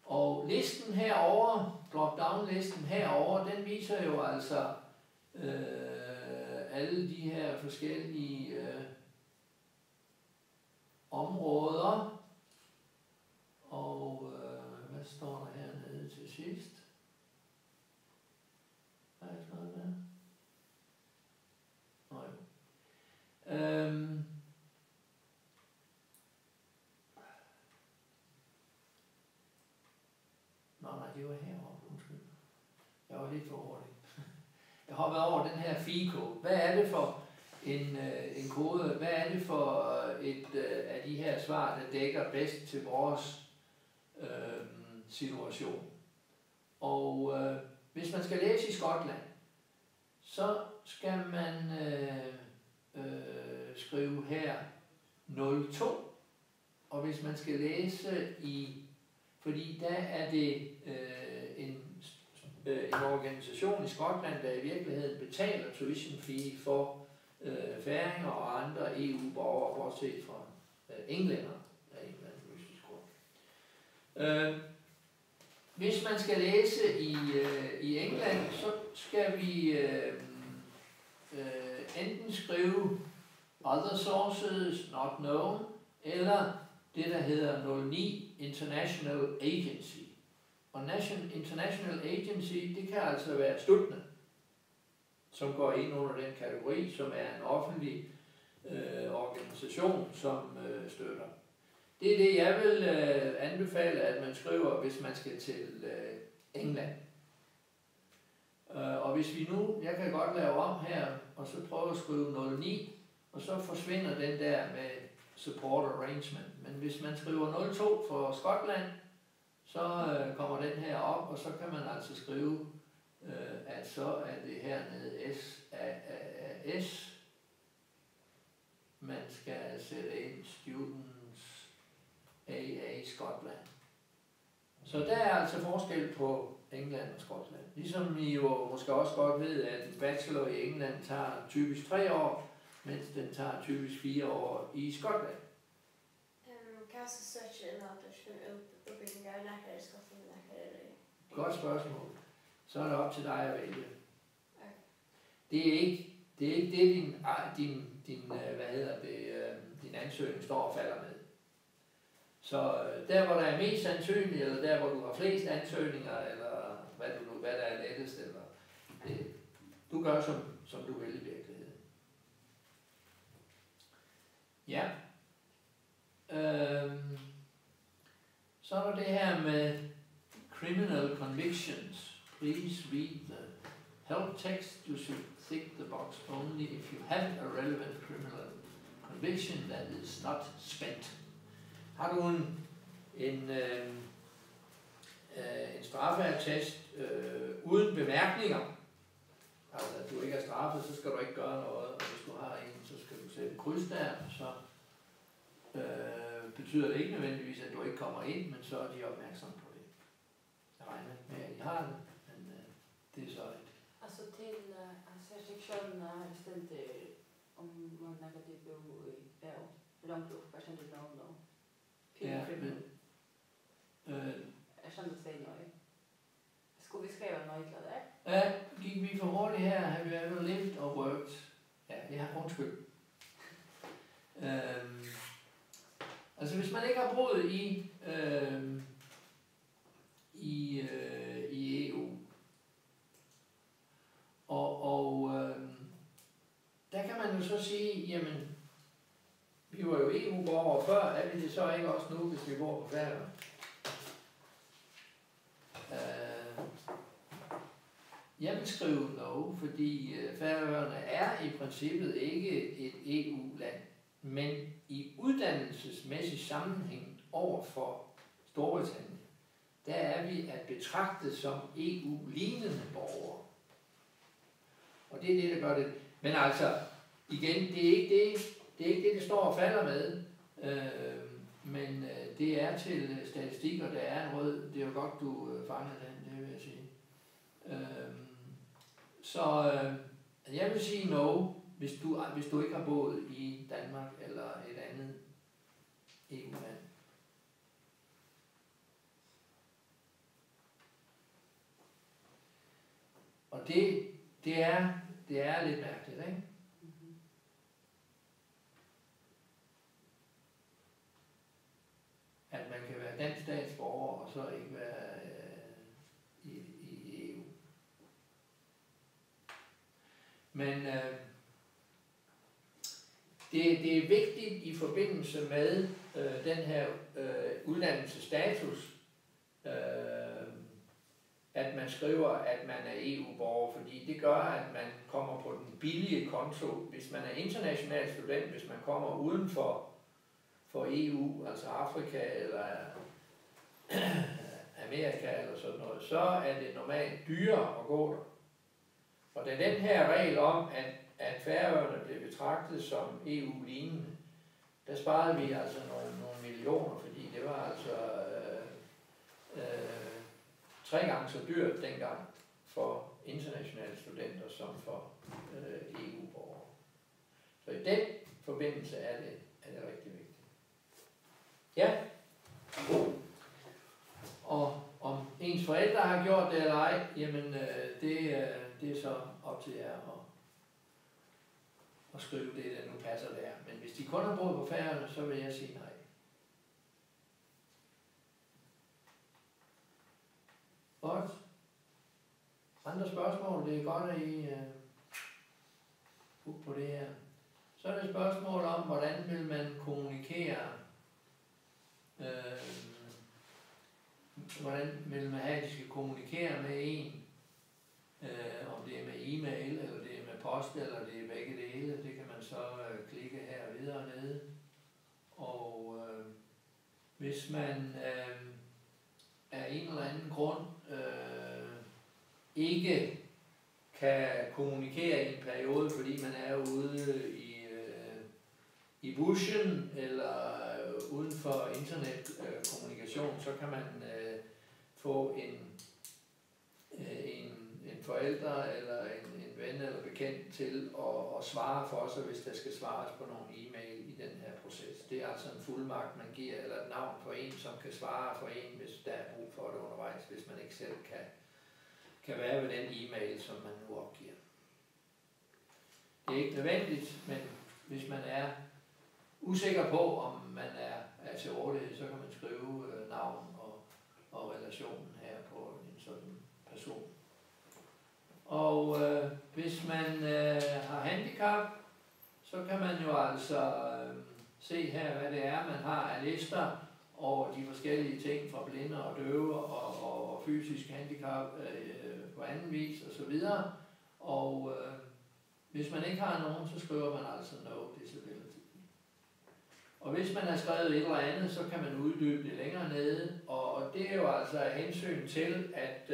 Og listen herovre, drop-down-listen herovre, den viser jo altså alle de her forskellige områder. Og hvad står der hernede til sidst? Er der ikke noget med? Nej, det var heroppe, undskyld. Jeg var lidt for hurtig. Jeg har været over den her fee-kode. Hvad er det for en kode? Hvad er det for et af de her svar, der dækker bedst til vores situation? Og hvis man skal læse i Skotland, så skal man skrive her 02. Og hvis man skal læse fordi der er det en organisation i Skotland, der i virkeligheden betaler tuition fee for færinger og andre EU-borgere, bortset fra englænder af en eller anden mystisk grund. Hvis man skal læse i England, så skal vi enten skrive other sources not known, eller det, der hedder 09 International Agency. Og International Agency, det kan altså være Stutne, som går ind under den kategori, som er en offentlig organisation, som støtter. Det er det, jeg vil anbefale, at man skriver, hvis man skal til England. Og hvis vi nu, jeg kan godt lave om her, og så prøve at skrive 09, og så forsvinder den der med support arrangement. Men hvis man skriver 02 for Skotland, så kommer den her op, og så kan man altså skrive, at så er det hernede S, man skal sætte ind Students AA Scotland. Så der er altså forskel på England og Skotland. Ligesom I jo måske også godt ved, at en bachelor i England tager typisk 3 år, mens den tager typisk 4 år i Skotland. Kan også søge en opbygninger af lækere i Skotland og lækere i... Godt spørgsmål. Så er det op til dig at vælge. Det er ikke det din ansøgning står og falder med. Så der hvor der er mest ansøgning, eller der hvor du har flest ansøgninger, eller hvad der er lettest, eller du gør som du vil i virkeligheden. Ja. Så er der det her med criminal convictions. Please read the help text. You should tick the box only if you have a relevant criminal conviction that is not spent. Har du en straffeattest uden bemærkninger, altså at du ikke er straffet, så skal du ikke gøre noget, og hvis du har en, så skal du sætte kryds der, så betyder det ikke nødvendigvis, at du ikke kommer ind, men så er de opmærksomme på det. Jeg regner ikke med, at I har det, men det er så et. Altså til sektionen har jeg bestemt, om man snakker det blev langt ud, for eksempel noget. Ja, men jeg skjønner det nøje. Skulle vi skrive noget til det? Ja, gik vi for hurtigt her? Have you ever lived or worked? Ja, undskyld. Altså hvis man ikke har boet i EU, og der kan man jo så sige, jamen, vi var jo EU-borgere før, er vi det så ikke også nu, hvis vi bor på Færøerne? Jeg vil skrive no, fordi Færøerne er i princippet ikke et EU-land, men i uddannelsesmæssig sammenhæng over for Storbritannien, der er vi at betragte som EU-lignende borgere. Og det er det, der gør det. Men altså, igen, det er ikke det, der står og falder med. Men det er til statistik, og der er en rød. Det er jo godt, du fanger den, det vil jeg sige. Så jeg vil sige no, hvis du ikke har boet i Danmark eller et andet EU-land. Og det er lidt mærkeligt, ikke? At man kan være dansk statsborger og så ikke være i EU. Men det er vigtigt i forbindelse med den her uddannelsesstatus, at man skriver, at man er EU-borger, fordi det gør, at man kommer på den billige konto. Hvis man er international student, hvis man kommer uden for EU, altså Afrika eller Amerika eller sådan noget, så er det normalt dyrere at gå der. Og da den her regel om, at Færøerne blev betragtet som EU-lignende, der sparede vi altså nogle millioner, fordi det var altså 3 gange så dyrt dengang for internationale studenter som for EU-borgere. Så i den forbindelse er det rigtig vigtigt. Ja. Og om ens forældre har gjort det eller ej, jamen det er så op til jer at skrive det, der nu passer der. Men hvis de kun har boet på Færøerne, så vil jeg sige nej. Godt. Andre spørgsmål? Det er godt, at I på det her. Så er det et spørgsmål om, hvordan vil man kommunikere, hvordan vil man have, at de skal kommunikere med en, om det er med e-mail, eller det er med post, eller det er begge dele. Det kan man så klikke her videre nede. Og hvis man af en eller anden grund ikke kan kommunikere i en periode, fordi man er ude i bushen eller uden for internetkommunikation, så kan man få en forælder eller en ven eller bekendt til at svare for sig, hvis der skal svares på nogle e-mail i den her proces. Det er altså en fuldmagt, man giver, eller et navn for en, som kan svare for en, hvis der er brug for det undervejs, hvis man ikke selv kan være ved den e-mail, som man nu opgiver. Det er ikke nødvendigt, men hvis man er usikker på, om man er til rådighed, så kan man skrive navn og relationen her på en sådan person. Og hvis man har handicap, så kan man jo altså se her, hvad det er, man har af lister over de forskellige ting fra blinde og døve og fysisk handicap på anden vis osv. Og hvis man ikke har nogen, så skriver man altså no disability. Og hvis man har skrevet et eller andet, så kan man uddybe det længere nede, og det er jo altså hensyn til, at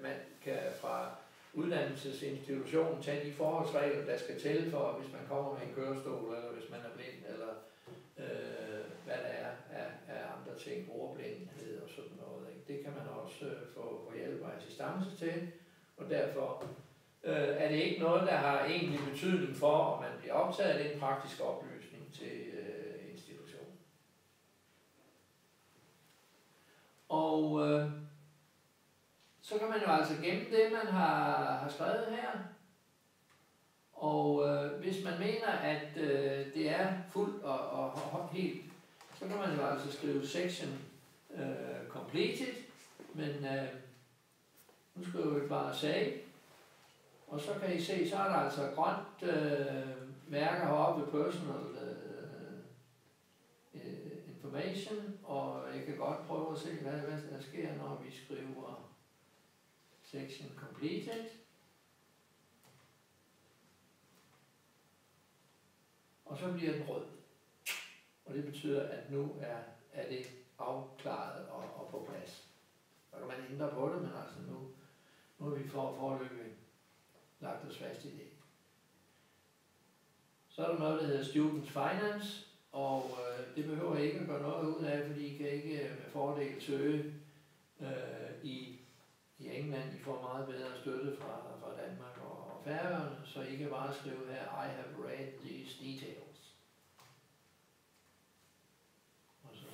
man kan fra uddannelsesinstitutionen tage de forholdsregler, der skal til for, hvis man kommer med en kørestol, eller hvis man er blind, eller hvad der er af andre ting, ordblindhed og sådan noget. Ikke? Det kan man også få hjælp og assistance til, og derfor er det ikke noget, der har egentlig betydning for, om man bliver optaget af den praktiske oplysning til institutionen. Og så kan man jo altså gemme det, man har skrevet her. Og hvis man mener, at det er fuldt og helt, så kan man jo altså skrive section completed, men nu skriver vi bare save. Og så kan I se, så er der altså grønt mærke heroppe ved personal information, og jeg kan godt prøve at se, hvad der sker, når vi skriver section completed. Og så bliver den rød. Og det betyder, at nu er det afklaret og på plads. Så kan man ændre på det, men altså nu er vi foreløbig lagt os fast i det. Så er der noget, der hedder Student Finance, og det behøver I ikke at gøre noget ud af, fordi I kan ikke med fordel søge i England. I får meget bedre støtte fra Danmark og Færøerne, så I kan bare skrive her, I have read these details. Og så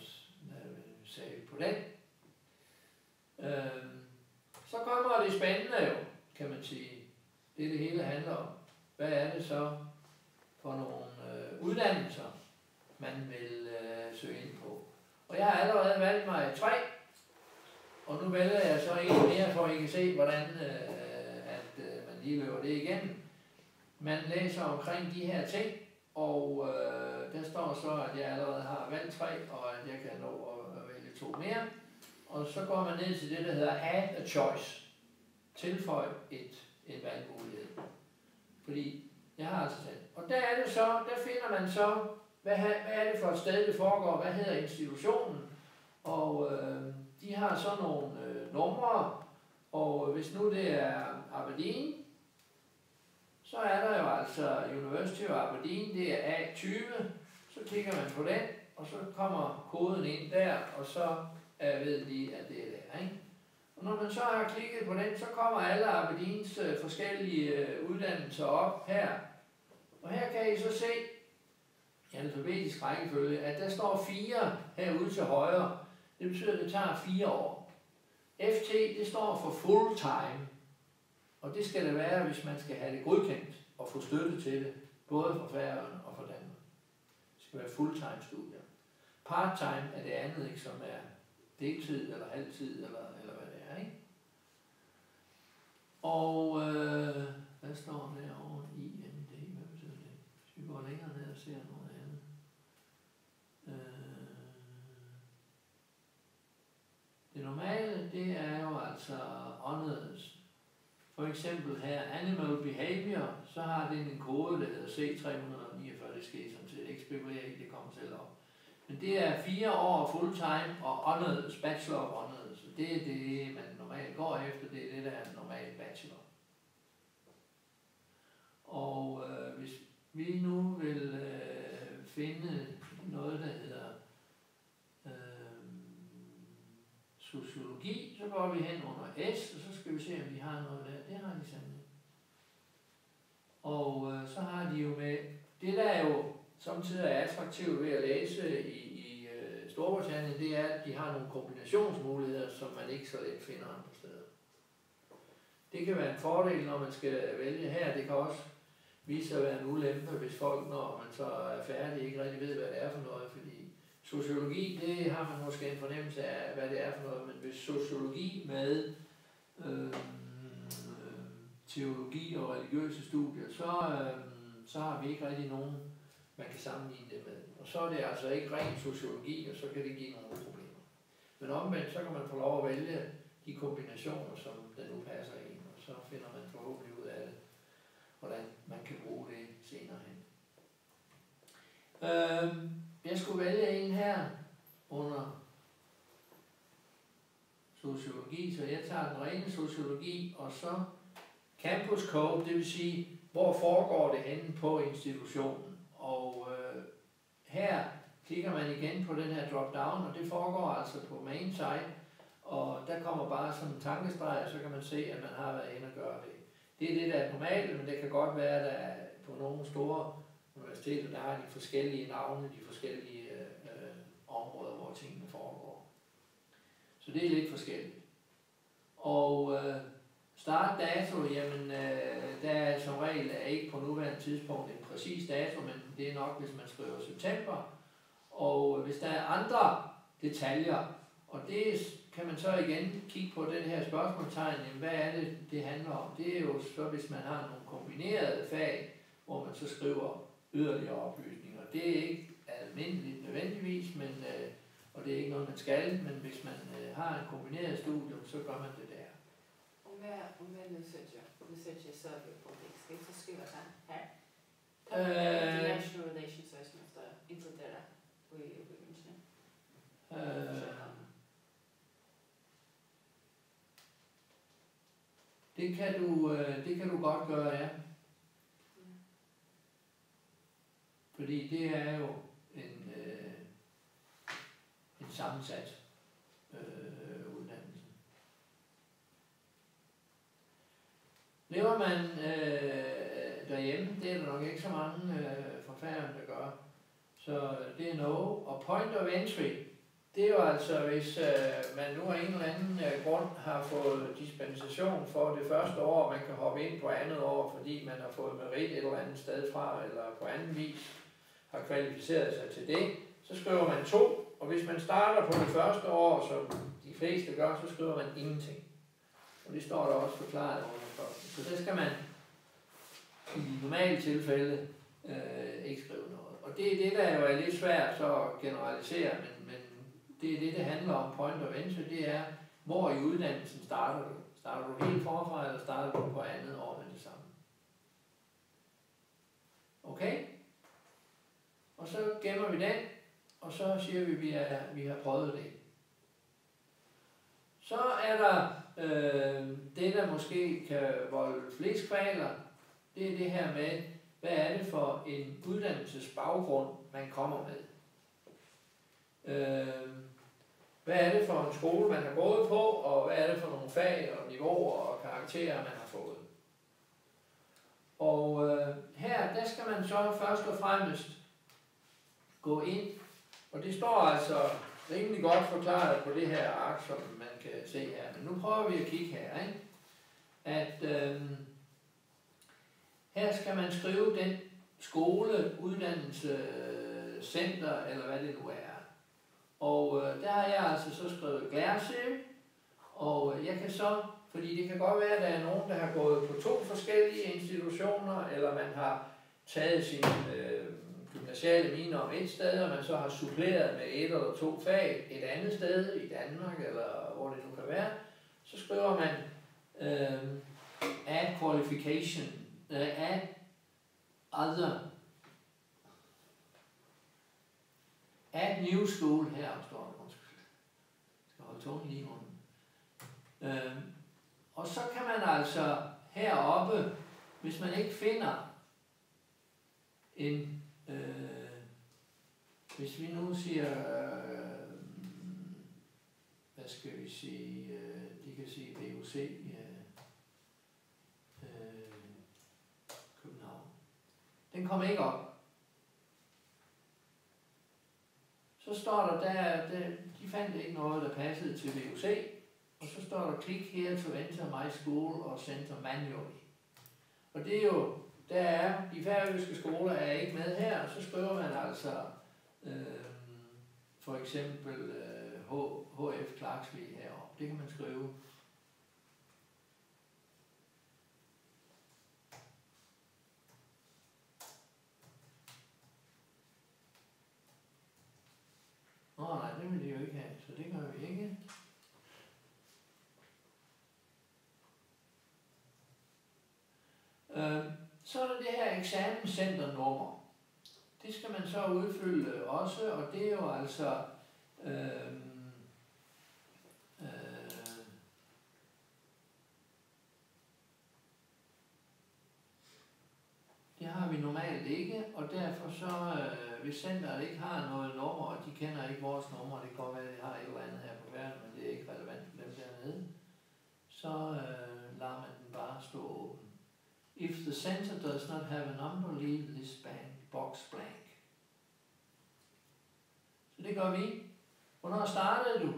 save på den. Så kommer det spændende jo, kan man sige. Det hele handler om. Hvad er det så for nogle uddannelser, man vil søge ind på? Og jeg har allerede valgt mig 3, og nu vælger jeg så en mere, for at I kan se, hvordan man lige løber det igennem. Man læser omkring de her ting, og der står så, at jeg allerede har valgt 3, og at jeg kan nå at vælge 2 mere. Og så går man ned til det, der hedder Add a Choice. Tilføj en valgmulighed. Fordi jeg har altså selv. Og der er det så, der finder man så, hvad er det for et sted, det foregår, hvad hedder institutionen, og de har så nogle numre, og hvis nu det er Aberdeen, så er der jo altså University of Aberdeen, det er A20, så klikker man på den, og så kommer koden ind der, og så ved de, at det er der, ikke? Og når man så har klikket på den, så kommer alle Aberdeens forskellige uddannelser op her. Og her kan I så se, i alfabetisk rækkefølge, at der står 4 herude til højre. Det betyder, at det tager 4 år. FT, det står for full time. Og det skal det være, hvis man skal have det godkendt og få støtte til det, både fra Færøerne og fra Danmark. Det skal være full-time studier. Part-time er det andet, ikke, som er deltid eller halvtid eller hvad det er, ikke? Og hvad står derovre? IND, hvad betyder det? Hvis vi går længere ned og ser noget andet. Det normale, det er jo altså anderledes. For eksempel her, Animal Behavior, så har den en kode, der hedder C349, det skal I sådan set ikke spekulere i, det kommer selv op. Men det er 4 år fulltime og anderledes, bachelor og anderledes. Det er det, man normalt går efter, det er det, der er en normal bachelor. Og hvis vi nu vil finde noget, der hedder sociologi, Så går vi hen under S, og så skal vi se, om de har noget der. Det har de sandelig. Og så har de jo med, det der er jo samtidig er attraktivt ved at læse i Storbritannien, det er, at de har nogle kombinationsmuligheder, som man ikke så let finder andre steder. Det kan være en fordel, når man skal vælge her. Det kan også vise sig at være en ulempe, hvis folk, når man så er færdig, ikke rigtig ved, hvad det er for noget. Fordi sociologi, det har man måske en fornemmelse af, hvad det er for noget. Men hvis sociologi med teologi og religiøse studier, så har vi ikke rigtig nogen, man kan sammenligne det med. Og så er det altså ikke ren sociologi, og så kan det give nogle problemer. Men omvendt, så kan man få lov at vælge de kombinationer, som den nu passer ind, og så finder man forhåbentlig ud af det, hvordan man kan bruge det senere hen. Jeg skulle vælge en her under sociologi, så jeg tager den rene sociologi, og så campus code, det vil sige, hvor foregår det henne på institutionen. Og her klikker man igen på den her drop-down, og det foregår altså på main site, og der kommer bare sådan en tankestreg, og så kan man se, at man har været inde og gøre det. Det er det, der er normalt, men det kan godt være, at der er på nogle store universiteter, der har de forskellige navne, de forskellige områder, hvor tingene foregår. Så det er lidt forskelligt. Og startdato, jamen der er som regel ikke på nuværende tidspunkt en præcis dato, men det er nok, hvis man skriver september. Og hvis der er andre detaljer, og det kan man så igen kigge på den her spørgsmålstegn, jamen, hvad er det, det handler om? Det er jo så, hvis man har nogle kombinerede fag, hvor man så skriver yderligere oplysninger. Det er ikke almindeligt nødvendigvis, men, og det er ikke noget, man skal, men hvis man har en kombineret studium, så gør man det der. Om hvad researcher survey på det, skal vi så skrive sådan her? International Relations Assessment, der inkluderer udviklingen. Det kan du godt gøre, ja. Fordi det er jo en sammensat uddannelse. Lever man derhjemme, det er der nok ikke så mange forfattere, der gør. Så det er no. Og point of entry, det er jo altså, hvis man nu af en eller anden grund har fået dispensation for det første år, man kan hoppe ind på andet år, fordi man har fået merit et eller andet sted fra, eller på anden vis har kvalificeret sig til det, så skriver man 2. Og hvis man starter på det første år, som de fleste gør, så skriver man ingenting. Og det står der også forklaret overfor. Så der skal man i normale tilfælde ikke skrive noget. Og det er det, der jo er lidt svært så at generalisere, men det er det handler om point of entry, det er, hvor i uddannelsen starter du. Starter du helt forfra, eller starter du på andet år med det samme? Okay? Og så gemmer vi den, og så siger vi, at vi har prøvet det. Så er der det, der måske kan volde flest kvaler. Det er det her med, hvad er det for en uddannelsesbaggrund, man kommer med. Hvad er det for en skole, man har gået på, og hvad er det for nogle fag og niveauer og karakterer, man har fået. Og her, der skal man så først og fremmest gå ind, og det står altså rimelig godt forklaret på det her ark, som man kan se her. Men nu prøver vi at kigge her, ikke? At her skal man skrive den skole, uddannelse, center, eller hvad det nu er. Og der har jeg altså så skrevet Glersø, og jeg kan så, fordi det kan godt være, at der er nogen, der har gået på 2 forskellige institutioner, eller man har taget sin gymnasiale minimum et sted, og man så har suppleret med 1 eller 2 fag et andet sted i Danmark, eller hvor det nu kan være, så skriver man add qualification, add other, add new school, her står det, skal holde tungen lige i munden. Og så kan man altså heroppe, hvis man ikke finder en, hvis vi nu siger, hvad skal vi sige, de kan sige VUC København. Den kom ikke op. Så står der, de fandt ikke noget, der passede til VUC, og så står der click here to enter my school or center manually. Og det er jo, der er, de færøske skoler er ikke med her, og så skriver man altså for eksempel HF Clarksvig heroppe. Det kan man skrive. Nej, det vil de jo ikke have, så det gør vi ikke. Så er der det her eksamenscenternummer. Det skal man så udfylde også, og det er jo altså det har vi normalt ikke, og derfor så, hvis centeret ikke har noget nummer, og de kender ikke vores nummer, det kan godt være, at de har et eller andet her på verden, men det er ikke relevant for dem dernede, så lader man den bare stå åben. If the center does not have a number, leave this box blank. Så det gør vi. Hvornår startede du?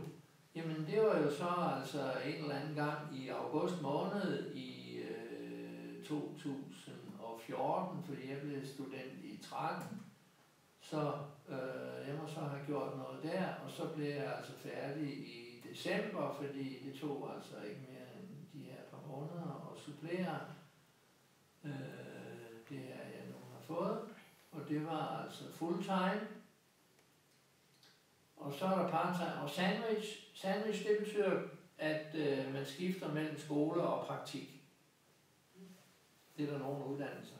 Jamen det var jo så altså en eller anden gang i august måned i 2014, fordi jeg blev student i 13. Så jeg må så have gjort noget der, og så blev jeg altså færdig i december, fordi det tog altså ikke mere end de her par måneder at supplere det her, jeg nu har fået. Og det var altså full-time. Og så er der part-time og sandwich. Sandwich, det betyder, at man skifter mellem skole og praktik. Det er der nogle uddannelser.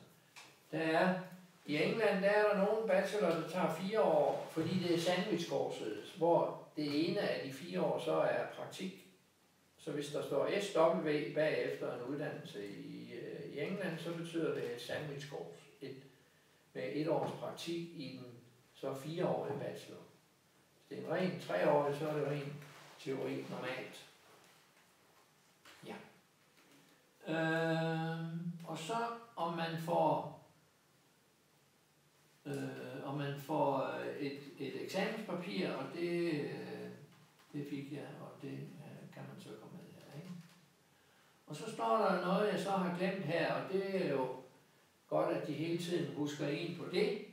I England der er der nogle bachelor, der tager 4 år, fordi det er sandwich-kurset, hvor det ene af de 4 år så er praktik. Så hvis der står SW bagefter en uddannelse i England, så betyder det et sandwich-kurs. Med 1 års praktik i den så 4-årige bachelor. Hvis det er en ren 3-årig, så er det ren teori normalt. Ja. Og så om man får et eksamenspapir, og det fik jeg, og det kan man så komme med her, ikke? Og så står der noget, jeg så har glemt her, og det er jo godt, at de hele tiden husker en på det,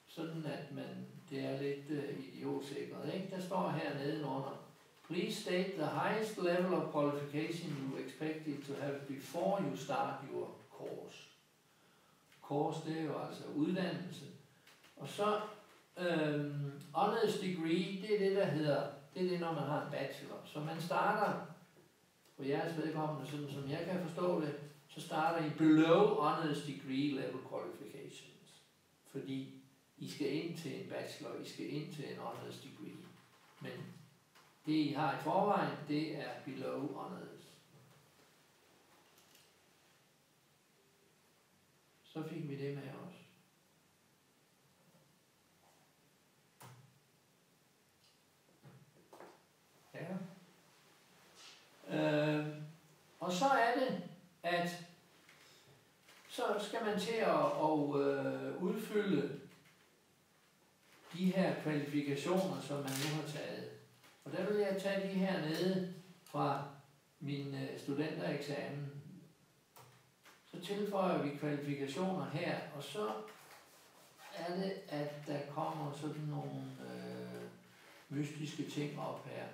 sådan at det er lidt idiotsikret, ikke? Der står her nedenunder, please state the highest level of qualification you expected to have before you start your course. Course, det er jo altså uddannelse. Og så honors degree, det er det, der hedder, det er det, når man har en bachelor. Så man starter, på jeres vedkommende, sådan som jeg kan forstå det, så starter I below honors degree level qualifications. Fordi I skal ind til en bachelor, I skal ind til en honors degree. Men det, I har i forvejen, det er below honors. Så fik vi det med os. Ja. Og så er det, at så skal man til at udfylde de her kvalifikationer, som man nu har taget. Og der vil jeg tage de her nede fra min studentereksamen. Så tilføjer vi kvalifikationer her, og så er det, at der kommer sådan nogle mystiske ting op her.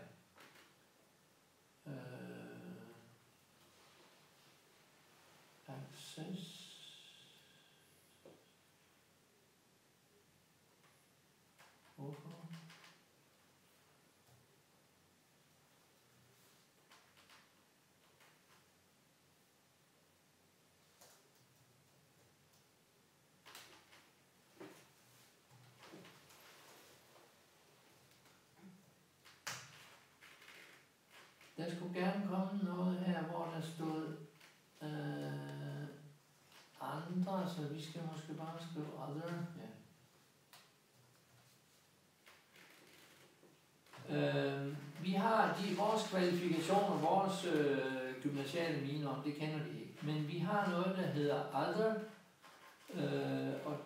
Access. Hvorfor? Der skulle gerne komme noget her, hvor der stod andre, så vi skal måske bare skrive other. Ja. Vi har vores kvalifikationer, vores gymnasiale minimum, det kender vi ikke. Men vi har noget, der hedder other, og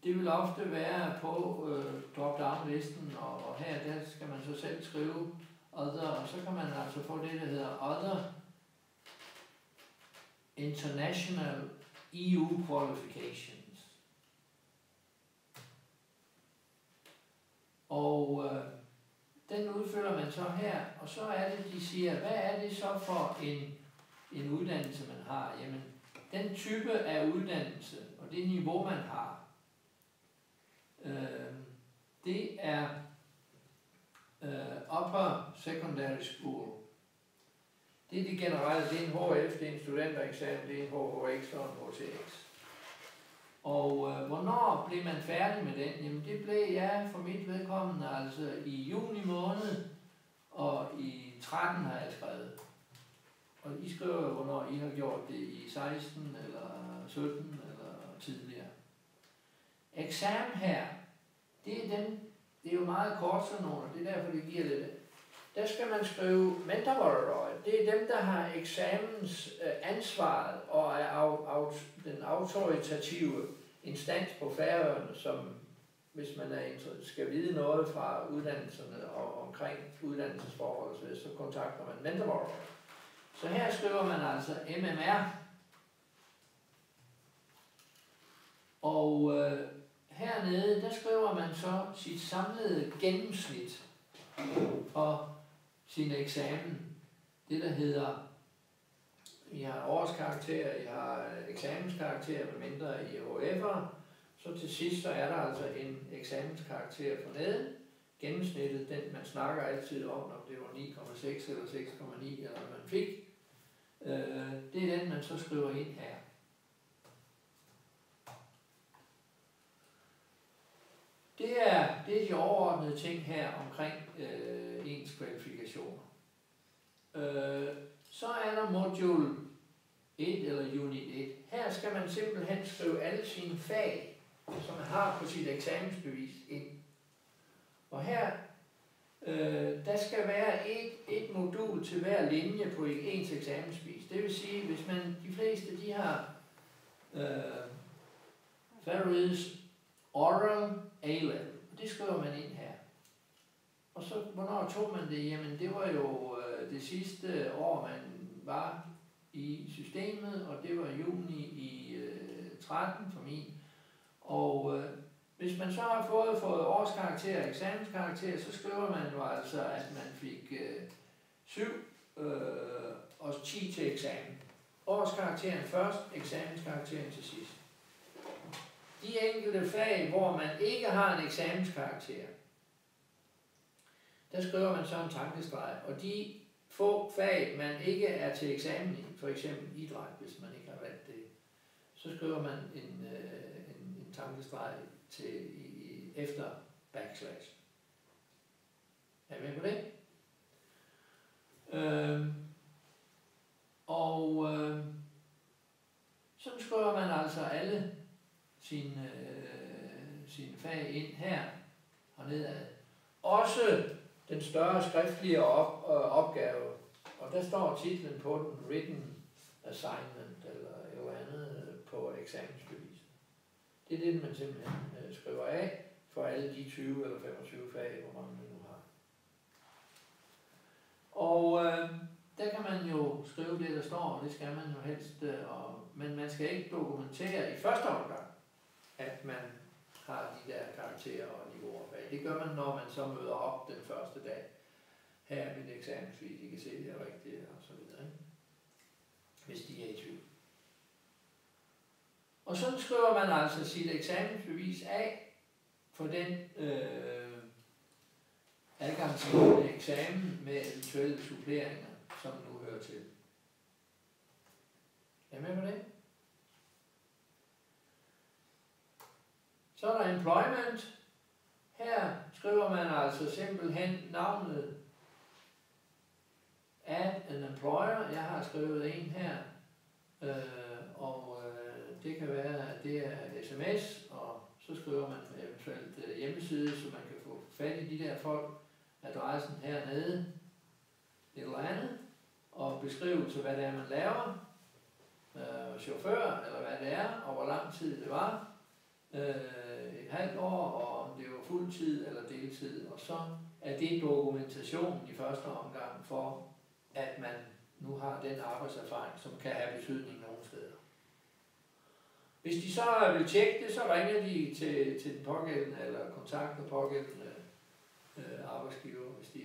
det vil ofte være på drop-down-listen, og her der skal man så selv skrive other, og så kan man altså få det, der hedder other international EU qualifications. Og den udfylder man så her, og så er det, de siger, hvad er det så for en uddannelse, man har? Jamen, den type af uddannelse, og det niveau, man har, det er upper secondary school. Det er det generelle, det er en HF, det er en studentereksamen, det er en HHX og en HTX. Og hvornår blev man færdig med den? Jamen det blev jeg for mit vedkommende altså i juni måned, og i 13 har jeg skrevet. Og I skriver jo, hvornår I har gjort det i 16 eller 17 eller tidligere. Eksamen her, det er dem, det er jo meget kort sådan nogle, og det er derfor, det giver lidt. Der skal man skrive mentorråd. Det er dem, der har eksamens ansvaret og er den autoritative instans på Færøerne, som hvis man skal vide noget fra uddannelserne og omkring uddannelsesforhold, så kontakter man mentorråd. Så her skriver man altså MMR. Og hernede, der skriver man så sit samlede gennemsnit og sin eksamen. Det der hedder, I har årskarakter, I har eksamenskarakter, med mindre I er HF'er. Så til sidst så er der altså en eksamenskarakter for neden. Gennemsnittet, den man snakker altid om det var 9,6 eller 6,9 eller hvad man fik. Det er den, man så skriver ind her. Det er de overordnede ting her omkring ens kvalifikationer. Så er der module 1 eller unit 1. Her skal man simpelthen skrive alle sine fag, som man har på sit eksamensbevis ind. Og her, der skal være et modul til hver linje på ens eksamensbevis. Det vil sige, hvis de fleste de har Faroese Oral A-level. Det skriver man ind her. Og så, hvornår tog man det? Jamen, det var jo det sidste år, man var i systemet, og det var juni i 13 for min. Og hvis man så har fået årskarakter og eksamenskarakter, så skriver man jo altså, at man fik 7 og 10 til eksamen. Årskarakteren først, eksamenskarakteren til sidst. De enkelte fag, hvor man ikke har en eksamenskarakter, der skriver man så en tankestreg. Og de få fag, man ikke er til eksamen i, for eksempel idræt, hvis man ikke har valgt det, så skriver man en tankestreg til efter backslash. Er I med på det? Så skriver man altså alle sine fag ind her og nedad. Også den større skriftlige opgave, og der står titlen på den, written assignment eller andet på eksamensbeviset. Det er det, man simpelthen skriver af for alle de 20 eller 25 fag, hvor mange man nu har. Og der kan man jo skrive det, der står, og det skal man jo helst, men man skal ikke dokumentere i første omgang, at man har de der karakterer og niveauer bag. Det gør man, når man så møder op den første dag. Her er mit eksamensbevis, I kan se, det er rigtigt, og så videre. Hvis de er i tvivl. Og så skriver man altså sit eksamensbevis af for den adgangsgivende eksamen med eventuelle suppleringer, som nu hører til. Er I med på det? Så er der employment. Her skriver man altså simpelthen navnet af en employer. Jeg har skrevet en her, det kan være, at det er sms, og så skriver man eventuelt hjemmeside, så man kan få fat i de der folk. adressen hernede, et eller andet, og beskrivelse, hvad det er, man laver, chauffør, eller hvad det er, og hvor lang tid det var, et halvt år, og om det var fuldtid eller deltid, og så er det dokumentationen i første omgang for, at man nu har den arbejdserfaring, som kan have betydning nogle steder. Hvis de så vil tjekke det, så ringer de til den pågældende, eller kontakter pågældende arbejdsgiver, hvis de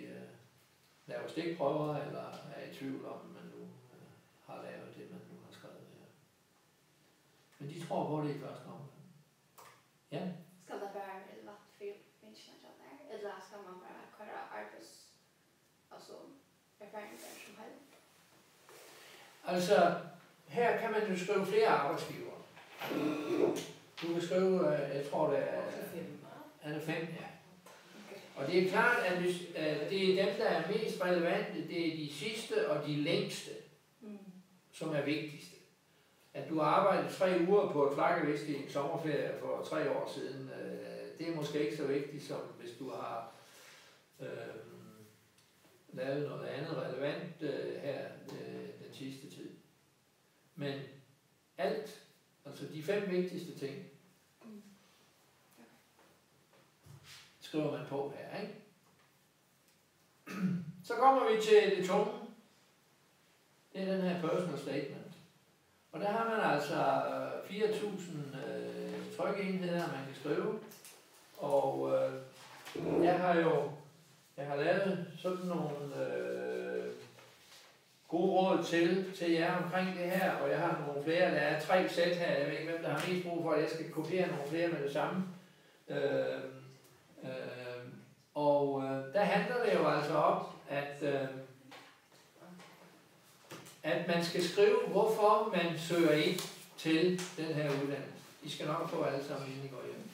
laver stikprøver, eller er i tvivl om, man nu har lavet det, man nu har skrevet her. Men de tror på det i første omgang. Ja? Skal der være relevant for menneskene der, eller skal man bare køre arbejds, altså erfaringer som helst? Altså, her kan man jo skrive flere arbejdsgiver. Du kan skrive, jeg tror det er 5, ja. Og det er klart, at det er dem, der er mest relevante, det er de sidste og de længste, som er vigtigste. At du har arbejdet 3 uger på et flakkevest i en sommerferie for 3 år siden, det er måske ikke så vigtigt, som hvis du har lavet noget andet relevant her den sidste tid. Men alt, altså de 5 vigtigste ting, skriver man på her, ikke? Så kommer vi til det tunge. Det er den her personal statement. Og der har man altså 4.000 trykenheder, man kan skrive. Og jeg har lavet sådan nogle gode råd til jer omkring det her, og jeg har nogle flere, der er 3 sæt her, jeg ved ikke, hvem der har mest brug for, at jeg skal kopiere nogle flere med det samme. Der handler det jo altså om, at man skal skrive, hvorfor man søger ind til den her uddannelse. I skal nok få alle sammen, inden I går hjem.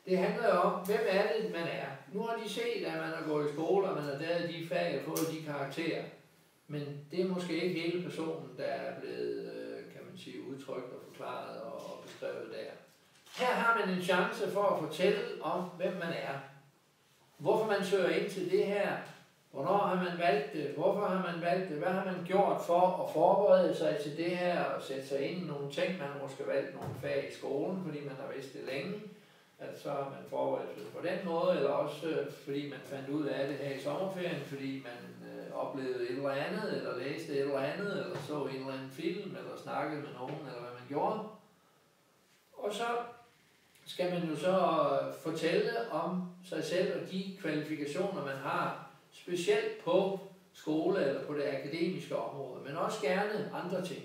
Det handler jo om, hvem er det, man er. Nu har de set, at man har gået i skole, og man har lavet de fag og fået de karakterer. Men det er måske ikke hele personen, der er blevet, kan man sige, udtrykt og forklaret og beskrevet der. Her har man en chance for at fortælle om, hvem man er. Hvorfor man søger ind til det her. Hvornår har man valgt det? Hvorfor har man valgt det? Hvad har man gjort for at forberede sig til det her og sætte sig ind i nogle ting? Man har måske valgt nogle fag i skolen, fordi man har vidst det længe. At så har man forberedt sig på den måde, eller også fordi man fandt ud af det her i sommerferien, fordi man oplevede et eller andet, eller læste et eller andet, eller så en eller anden film, eller snakkede med nogen, eller hvad man gjorde. Og så skal man jo så fortælle om sig selv og de kvalifikationer, man har, specielt på skole eller på det akademiske område, men også gerne andre ting.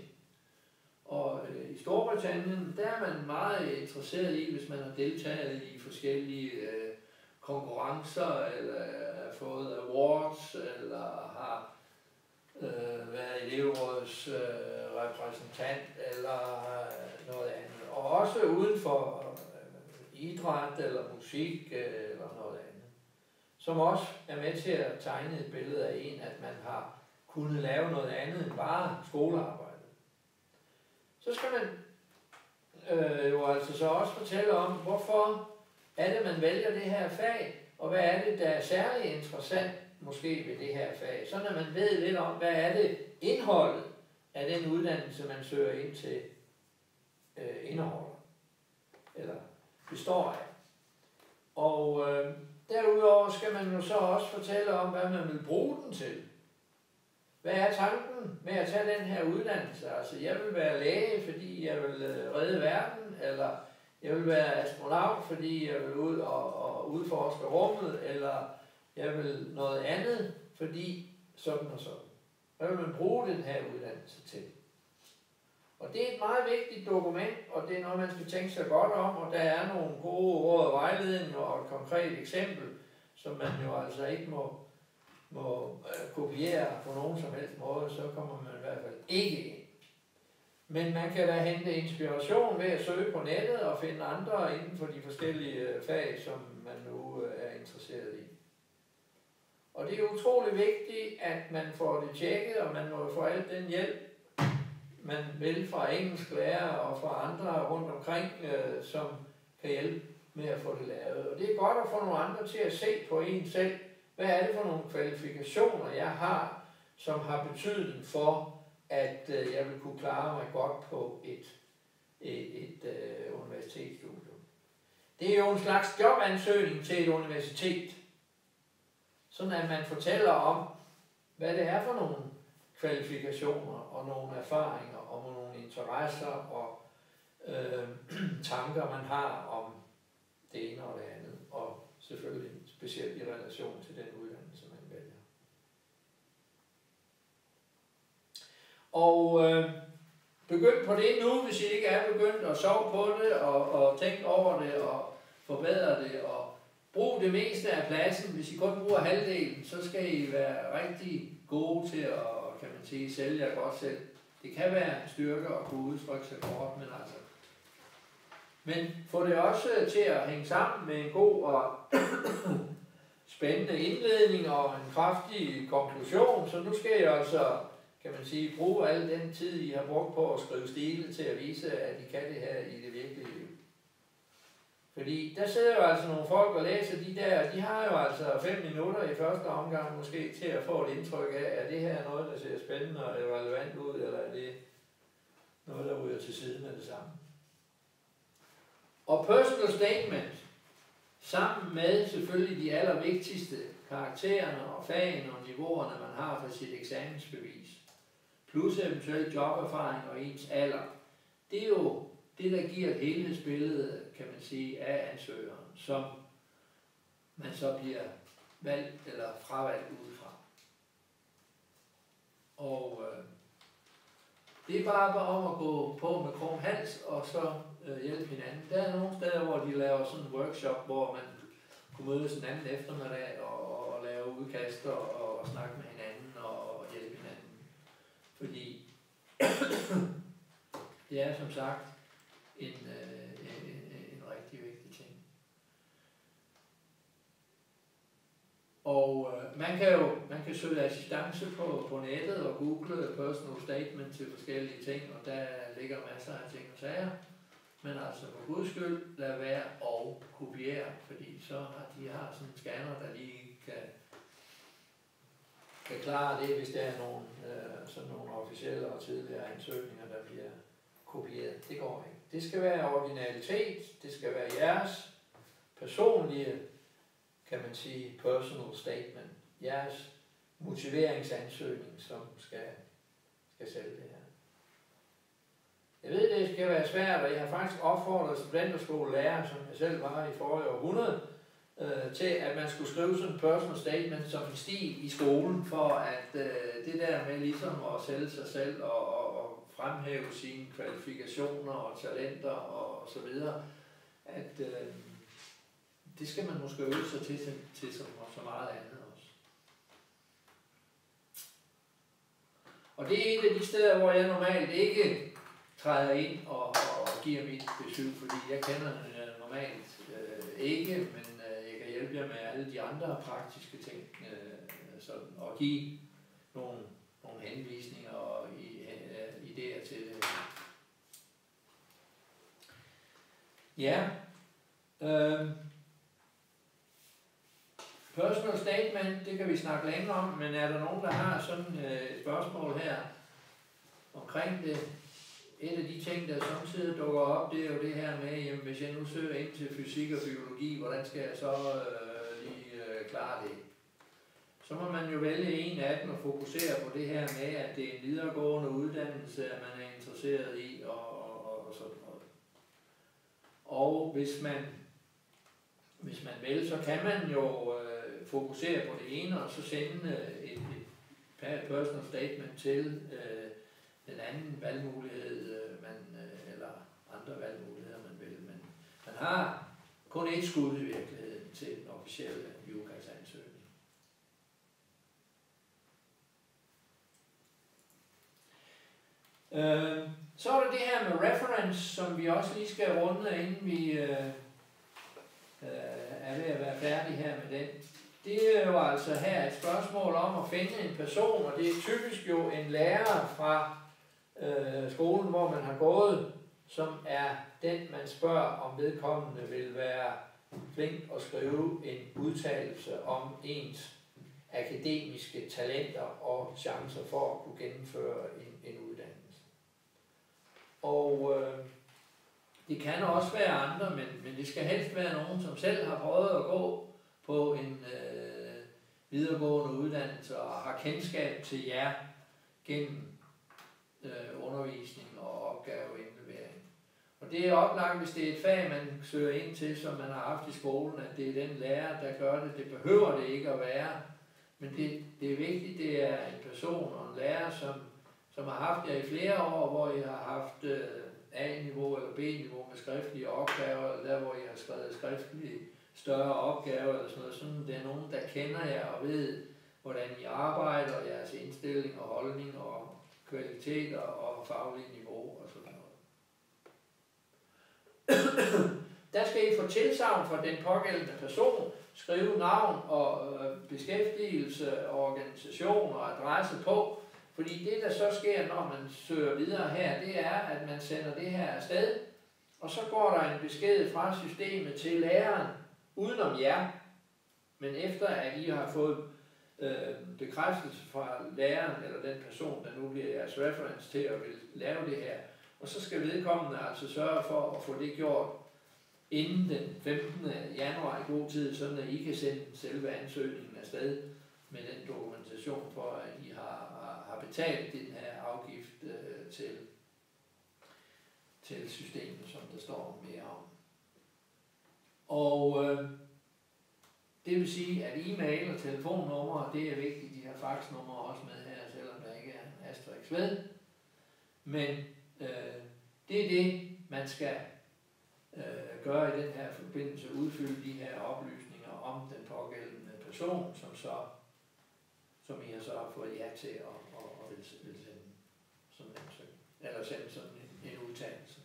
Og i Storbritannien, der er man meget interesseret i, hvis man har deltaget i forskellige konkurrencer, eller fået awards, eller har været elevrådets repræsentant, eller noget andet. Og også uden for idræt, eller musik, eller noget andet. Som også er med til at tegne et billede af en, at man har kunnet lave noget andet end bare skolearbejde. Så skal man jo altså så også fortælle om, hvorfor er det, man vælger det her fag, og hvad er det, der er særlig interessant måske ved det her fag. Så når man ved lidt om, hvad er det indholdet af den uddannelse, man søger ind til indeholder, eller består af. Og derudover skal man jo så også fortælle om, hvad man vil bruge den til. Hvad er tanken med at tage den her uddannelse? Altså, jeg vil være læge, fordi jeg vil redde verden, eller jeg vil være astronaut, fordi jeg vil ud og udforske rummet, eller jeg vil noget andet, fordi sådan og sådan. Hvad vil man bruge den her uddannelse til? Og det er et meget vigtigt dokument, og det er noget, man skal tænke sig godt om, og der er nogle gode råd og vejledninger og et konkret eksempel, som man jo altså ikke må kopiere på nogen som helst måde, så kommer man i hvert fald ikke ind. Men man kan da hente inspiration ved at søge på nettet og finde andre inden for de forskellige fag, som man nu er interesseret i. Og det er utrolig vigtigt, at man får det tjekket, og man må få alt den hjælp, man vil fra engelsklærer og fra andre rundt omkring, som kan hjælpe med at få det lavet. Og det er godt at få nogle andre til at se på en selv. Hvad er det for nogle kvalifikationer, jeg har, som har betydning for, at jeg vil kunne klare mig godt på et universitetsstudium. Det er jo en slags jobansøgning til et universitet. Sådan at man fortæller om, hvad det er for nogle kvalifikationer og nogle erfaringer og nogle interesser og tanker, man har om det ene og det andet. Og selvfølgelig specielt i relation til den uddannelse, man vælger. Og begynd på det nu, hvis I ikke er begyndt at sove på det og tænke over det og forbedre det og brug det meste af pladsen. Hvis I kun bruger halvdelen, så skal I være rigtig gode til at, kan man sige, sælge jer godt selv. Det kan være en styrke at kunne udtrykke sig kort, men få det også til at hænge sammen med en god og spændende indledning og en kraftig konklusion. Så nu skal I altså, kan man sige, bruge al den tid, I har brugt på at skrive stile til at vise, at I kan det her i det virkelige liv. Fordi der sidder jo altså nogle folk og læser de har jo altså 5 minutter i første omgang måske til at få et indtryk af, er det her noget, der ser spændende og relevant ud, eller er det noget, der ryger til siden af det samme. Og personal statement, sammen med selvfølgelig de allervigtigste karaktererne og fagene og niveauerne, man har for sit eksamensbevis, plus eventuelt joberfaring og ens alder, det er jo det, der giver et helhedsbillede, kan man sige, af ansøgeren, som man så bliver valgt eller fravalgt udefra. Og det er bare om at gå på med krum hals og så hjælpe hinanden. Der er nogle steder, hvor de laver sådan en workshop, hvor man kunne mødes en anden eftermiddag og lave udkast og snakke med hinanden og hjælpe hinanden. Fordi det er som sagt en rigtig vigtig ting. Og man kan søge assistance på nettet og google personal statement til forskellige ting, og der ligger masser af ting og sager. Men altså for guds skyld, lad være og kopiere, fordi så har de sådan en scanner, der lige kan klare det, hvis der er nogle, sådan nogle officielle og tidligere ansøgninger, der bliver kopieret. Det går ikke. Det skal være originalitet, det skal være jeres personlige, kan man sige, personal statement, jeres motiveringsansøgning, som skal sælge det her. Jeg ved, det skal være svært, og jeg har faktisk opfordret studenterskolelærer, som jeg selv var i forrige århundrede, til at man skulle skrive sådan en personal statement som en stil i skolen, for at det der med ligesom at sælge sig selv og fremhæve sine kvalifikationer og talenter og så videre, at det skal man måske øve sig til så meget andet også. Og det er et af de steder, hvor jeg normalt ikke træder ind og giver mit besøg, fordi jeg kender normalt ikke, men jeg kan hjælpe jer med alle de andre praktiske ting, og give nogle henvisninger og idéer til det. Ja. Personal statement, det kan vi snakke længere om, men er der nogen, der har sådan et spørgsmål her omkring det? Et af de ting, der samtidig dukker op, det er jo det her med, jamen, hvis jeg nu søger ind til fysik og biologi, hvordan skal jeg så lige klare det? Så må man jo vælge en af dem og fokusere på det her med, at det er en videregående uddannelse, at man er interesseret i og sådan noget. Og hvis man vil, så kan man jo fokusere på det ene, og så sende et personal statement til den anden valgmulighed, eller andre valgmuligheder, man vil. Men man har kun et skud i virkeligheden til den officielle UCAS-ansøgning. Så er der det her med reference, som vi også lige skal runde, inden vi er ved at være færdige her med den. Det er jo altså her et spørgsmål om at finde en person, og det er typisk jo en lærer fra skolen, hvor man har gået som er den, man spørger, om vedkommende vil være flink at skrive en udtalelse om ens akademiske talenter og chancer for at kunne gennemføre en uddannelse. Og det kan også være andre, men det skal helst være nogen, som selv har prøvet at gå på en videregående uddannelse og har kendskab til jer gennem undervisning og opgaveindlevering. Og det er oplagt, hvis det er et fag, man søger ind til, som man har haft i skolen, at det er den lærer, der gør det. Det behøver det ikke at være. Men det er vigtigt, det er en person og en lærer, som har haft jer i flere år, hvor I har haft A-niveau eller B-niveau med skriftlige opgaver, eller der, hvor I har skrevet skriftlige større opgaver eller sådan noget. Sådan, det er nogen, der kender jer og ved, hvordan I arbejder, og jeres indstilling og holdning og kvaliteter og faglige niveau og sådan noget. Der skal I få tilsagn fra den pågældende person, skrive navn og beskæftigelse og organisation og adresse på. Fordi det, der så sker, når man søger videre her, det er, at man sender det her afsted, og så går der en besked fra systemet til læreren, udenom jer, men efter at I har fået bekræftelse fra læreren eller den person, der nu bliver jeres reference til at vil lave det her. Og så skal vedkommende altså sørge for at få det gjort inden den 15. januar i god tid, sådan at I kan sende selve ansøgningen afsted med den dokumentation for, at I har betalt den her afgift til systemet, som der står mere om. Og det vil sige, at e-mail og telefonnumre, det er vigtigt. De har faxnumre også med her, selvom der ikke er en asterisk ved. Men det er det, man skal gøre i den her forbindelse, udfylde de her oplysninger om den pågældende person, som I har så fået jer til at vil sende sådan en ansøgning, eller sende sådan en udtalelse.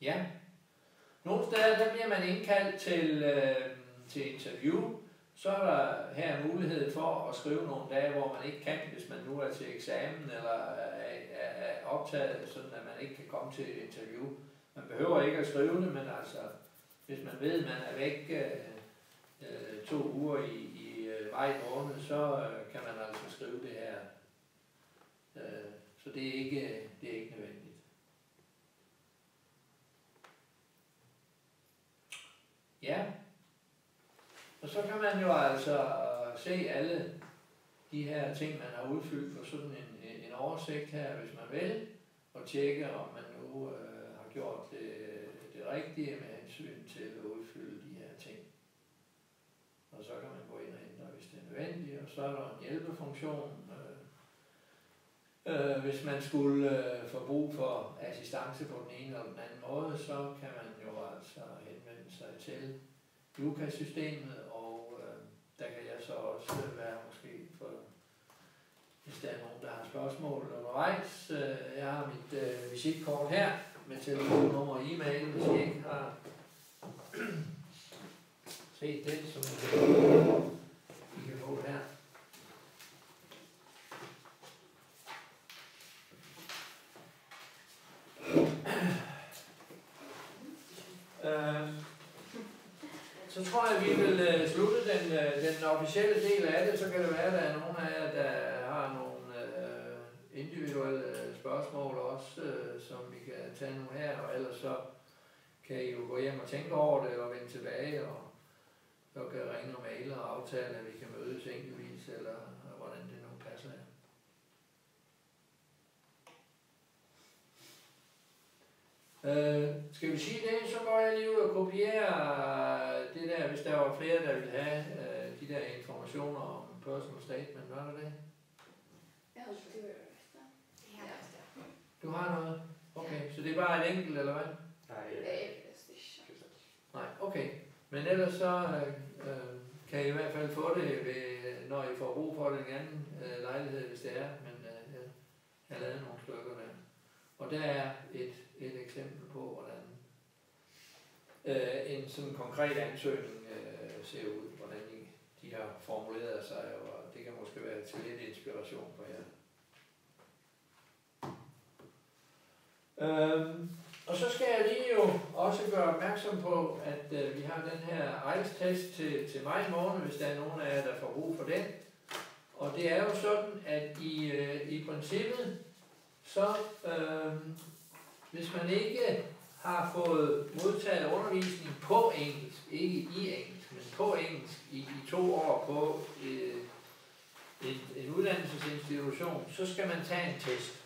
Ja. Nogle steder der bliver man indkaldt til interview, så er der her mulighed for at skrive nogle dage, hvor man ikke kan, hvis man nu er til eksamen eller er optaget, sådan at man ikke kan komme til et interview. Man behøver ikke at skrive det, men altså, hvis man ved, at man er væk 2 uger i maj måned, så kan man altså skrive det her. Så det er ikke nødvendigt. Ja, og så kan man jo altså se alle de her ting, man har udfyldt på sådan en oversigt her, hvis man vil, og tjekke, om man nu har gjort det rigtige med hensyn til at udfylde de her ting. Og så kan man gå ind og ændre, hvis det er nødvendigt, og så er der en hjælpefunktion. Hvis man skulle få brug for assistance på den ene eller den anden måde, så kan man jo altså henvende sig til Lukas-systemet, og der kan jeg så også være måske, for, hvis der er nogen, der har spørgsmål undervejs. Jeg har mit visitkort her med telefonnummer og e-mail, hvis I ikke har set det, så I kan få det her. Så tror jeg, vi vil slutte den officielle del af det. Så kan det være, at der er nogen af jer, der har nogle individuelle spørgsmål også, som vi kan tage nu her. Og ellers så kan I jo gå hjem og tænke over det og vende tilbage. Og så kan ringe og maile og aftale, at vi kan mødes enkeltvis, eller hvordan det nu passer jer. Skal vi sige det, så går jeg lige ud og kopierer det der, hvis der var flere, der ville have de der informationer om personal statement. Var det det? Ja, det var Du har noget? Okay, så det er bare et enkelt, eller hvad? Nej, okay. Men ellers så kan I hvert fald få det, når I får brug for det en anden lejlighed, hvis det er. Men jeg har lavet nogle stykker der. Og der er et eksempel på, hvordan en sådan konkret ansøgning ser ud, hvordan de har formuleret sig, og det kan måske være til lidt inspiration for jer. Og så skal jeg lige jo også gøre opmærksom på, at vi har den her IELTS-test til maj måned, hvis der er nogen af jer, der får brug for den. Og det er jo sådan, at i princippet, så hvis man ikke har fået modtaget undervisning på engelsk, ikke i engelsk, men på engelsk i 2 år på en uddannelsesinstitution, så skal man tage en test.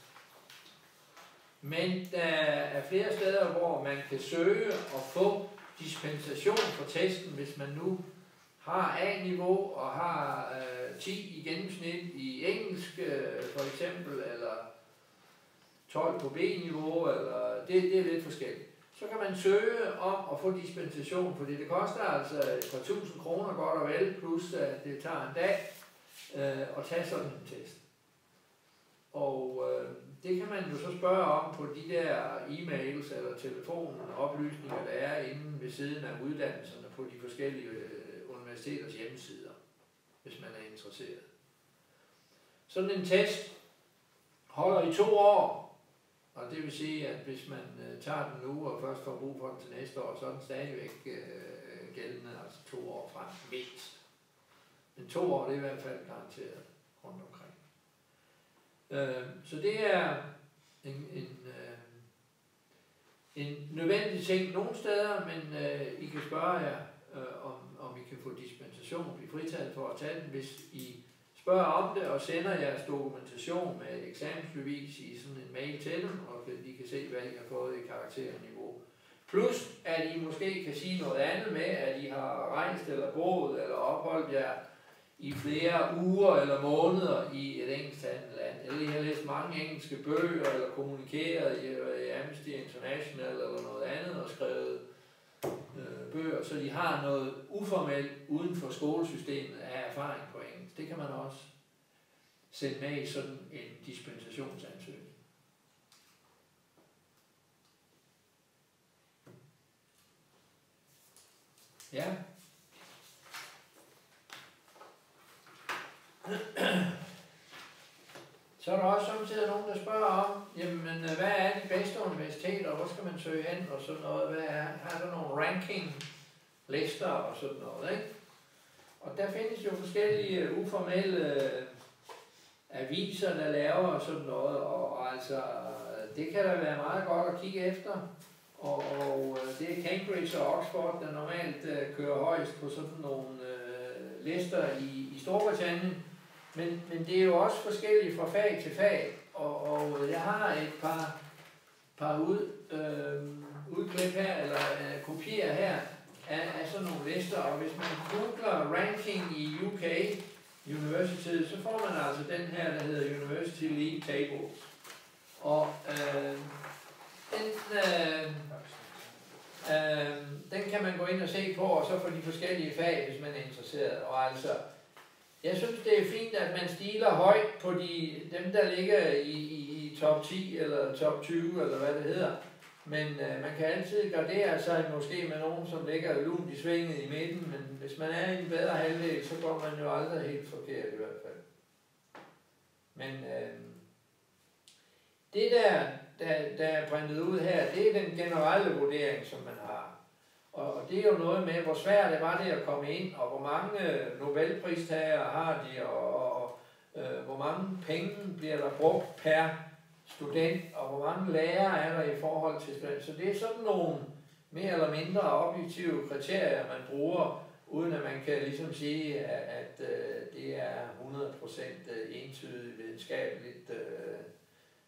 Men der er flere steder, hvor man kan søge og få dispensation for testen, hvis man nu har A-niveau og har 10 i gennemsnit i engelsk for eksempel, eller 12 på B-niveau, eller det er lidt forskelligt. Så kan man søge om at få dispensation, fordi det koster altså et par tusind kroner godt og vel, plus at det tager en dag at tage sådan en test. Og det kan man jo så spørge om på de der e-mails eller telefonoplysninger, der er inde ved siden af uddannelserne på de forskellige universiteters hjemmesider, hvis man er interesseret. Sådan en test holder i 2 år, og det vil sige, at hvis man tager den nu og først får brug for den til næste år, så er den stadigvæk gældende, altså 2 år frem mindst. Men 2 år, det er i hvert fald garanteret rundt omkring. Så det er en nødvendig ting nogle steder, men I kan spørge jer, om I kan få dispensation, blive fritaget for at tage den, hvis I spørger om det og sender jeres dokumentation med et eksamensbevis i sådan en mail til dem, og de kan se, hvad I har fået i karakterniveau. Plus, at I måske kan sige noget andet med, at I har rejst eller boet eller opholdt jer i flere uger eller måneder i et engelsktalende land, eller I har læst mange engelske bøger, eller kommunikeret i Amnesty International eller noget andet, og skrevet bøger, så de har noget uformelt uden for skolesystemet af erfaring på engelsk. Det kan man også sende med i sådan en dispensationsansøgning. Ja. Så er der også samtidig nogen, der spørger om, jamen, hvad er de bedste universiteter, hvor skal man søge hen og sådan noget, har der nogle ranking-lister og sådan noget, ikke? Og der findes jo forskellige uformelle aviser, der laver sådan noget, og altså, det kan da være meget godt at kigge efter, og det er Cambridge og Oxford, der normalt kører højst på sådan nogle lister i Storbritannien. Men det er jo også forskelligt fra fag til fag, og jeg har et par udklip her, eller kopier her, af sådan nogle lister, og hvis man googler ranking i UK University, så får man altså den her, der hedder University League Tables. Og den kan man gå ind og se på, og så få de forskellige fag, hvis man er interesseret. Og altså, jeg synes, det er fint, at man stiler højt på dem, der ligger i top 10 eller top 20, eller hvad det hedder. Men man kan altid gardere sig måske med nogen, som ligger lunt i svinget i midten, men hvis man er i en bedre halvdel, så går man jo aldrig helt forkert i hvert fald. Men det der er printet ud her, det er den generelle vurdering, som man har. Og det er jo noget med, hvor svært det var det at komme ind, og hvor mange Nobelpristagere har de, og hvor mange penge bliver der brugt per student, og hvor mange lærere er der i forhold til student. Så det er sådan nogle mere eller mindre objektive kriterier, man bruger, uden at man kan ligesom sige, at det er 100% entydigt videnskabeligt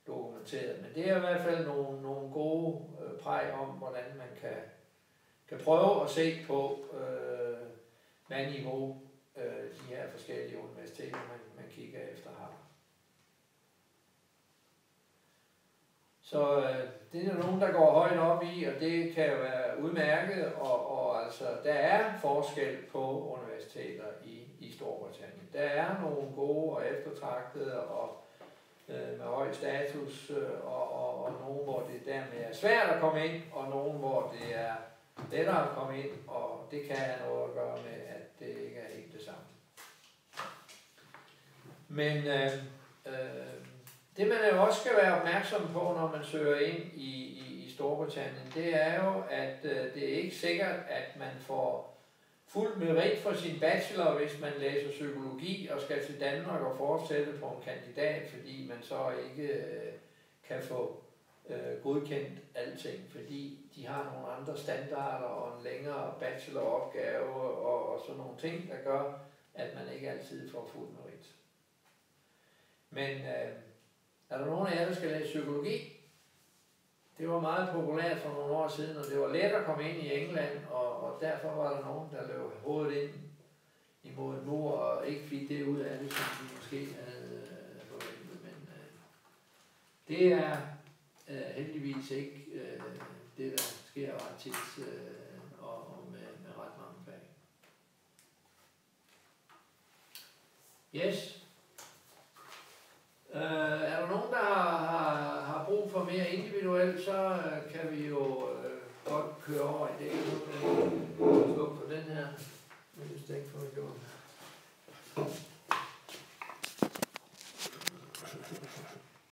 dokumenteret. Men det er i hvert fald nogle gode præg om, hvordan man kan prøve at se på, hvad niveau de her forskellige universiteter, man kigger efter har. Så det er nogen, der går højt op i, og det kan jo være udmærket, og altså, der er forskel på universiteter i Storbritannien. Der er nogle gode og eftertragtede og med høj status, og nogle, hvor det dermed er svært at komme ind, og nogle, hvor det er lettere at komme ind, og det kan have noget at gøre med, at det ikke er helt det samme. Men Det man jo også skal være opmærksom på, når man søger ind i Storbritannien, det er jo, at det er ikke sikkert, at man får fuld merit for sin bachelor, hvis man læser psykologi og skal til Danmark og fortsætte på en kandidat, fordi man så ikke kan få godkendt alting, fordi de har nogle andre standarder og en længere bacheloropgave og sådan nogle ting, der gør, at man ikke altid får fuld merit. Men er der nogen af jer, der skal læse psykologi? Det var meget populært for nogle år siden, og det var let at komme ind i England, og derfor var der nogen, der løb hovedet ind imod en mur og ikke fik det ud af det, som de måske havde forventet. Men det er heldigvis ikke det, der sker ret tit og med ret mange fag. Yes. Er der nogen, der har brug for mere individuelt, så kan vi jo godt køre over i det.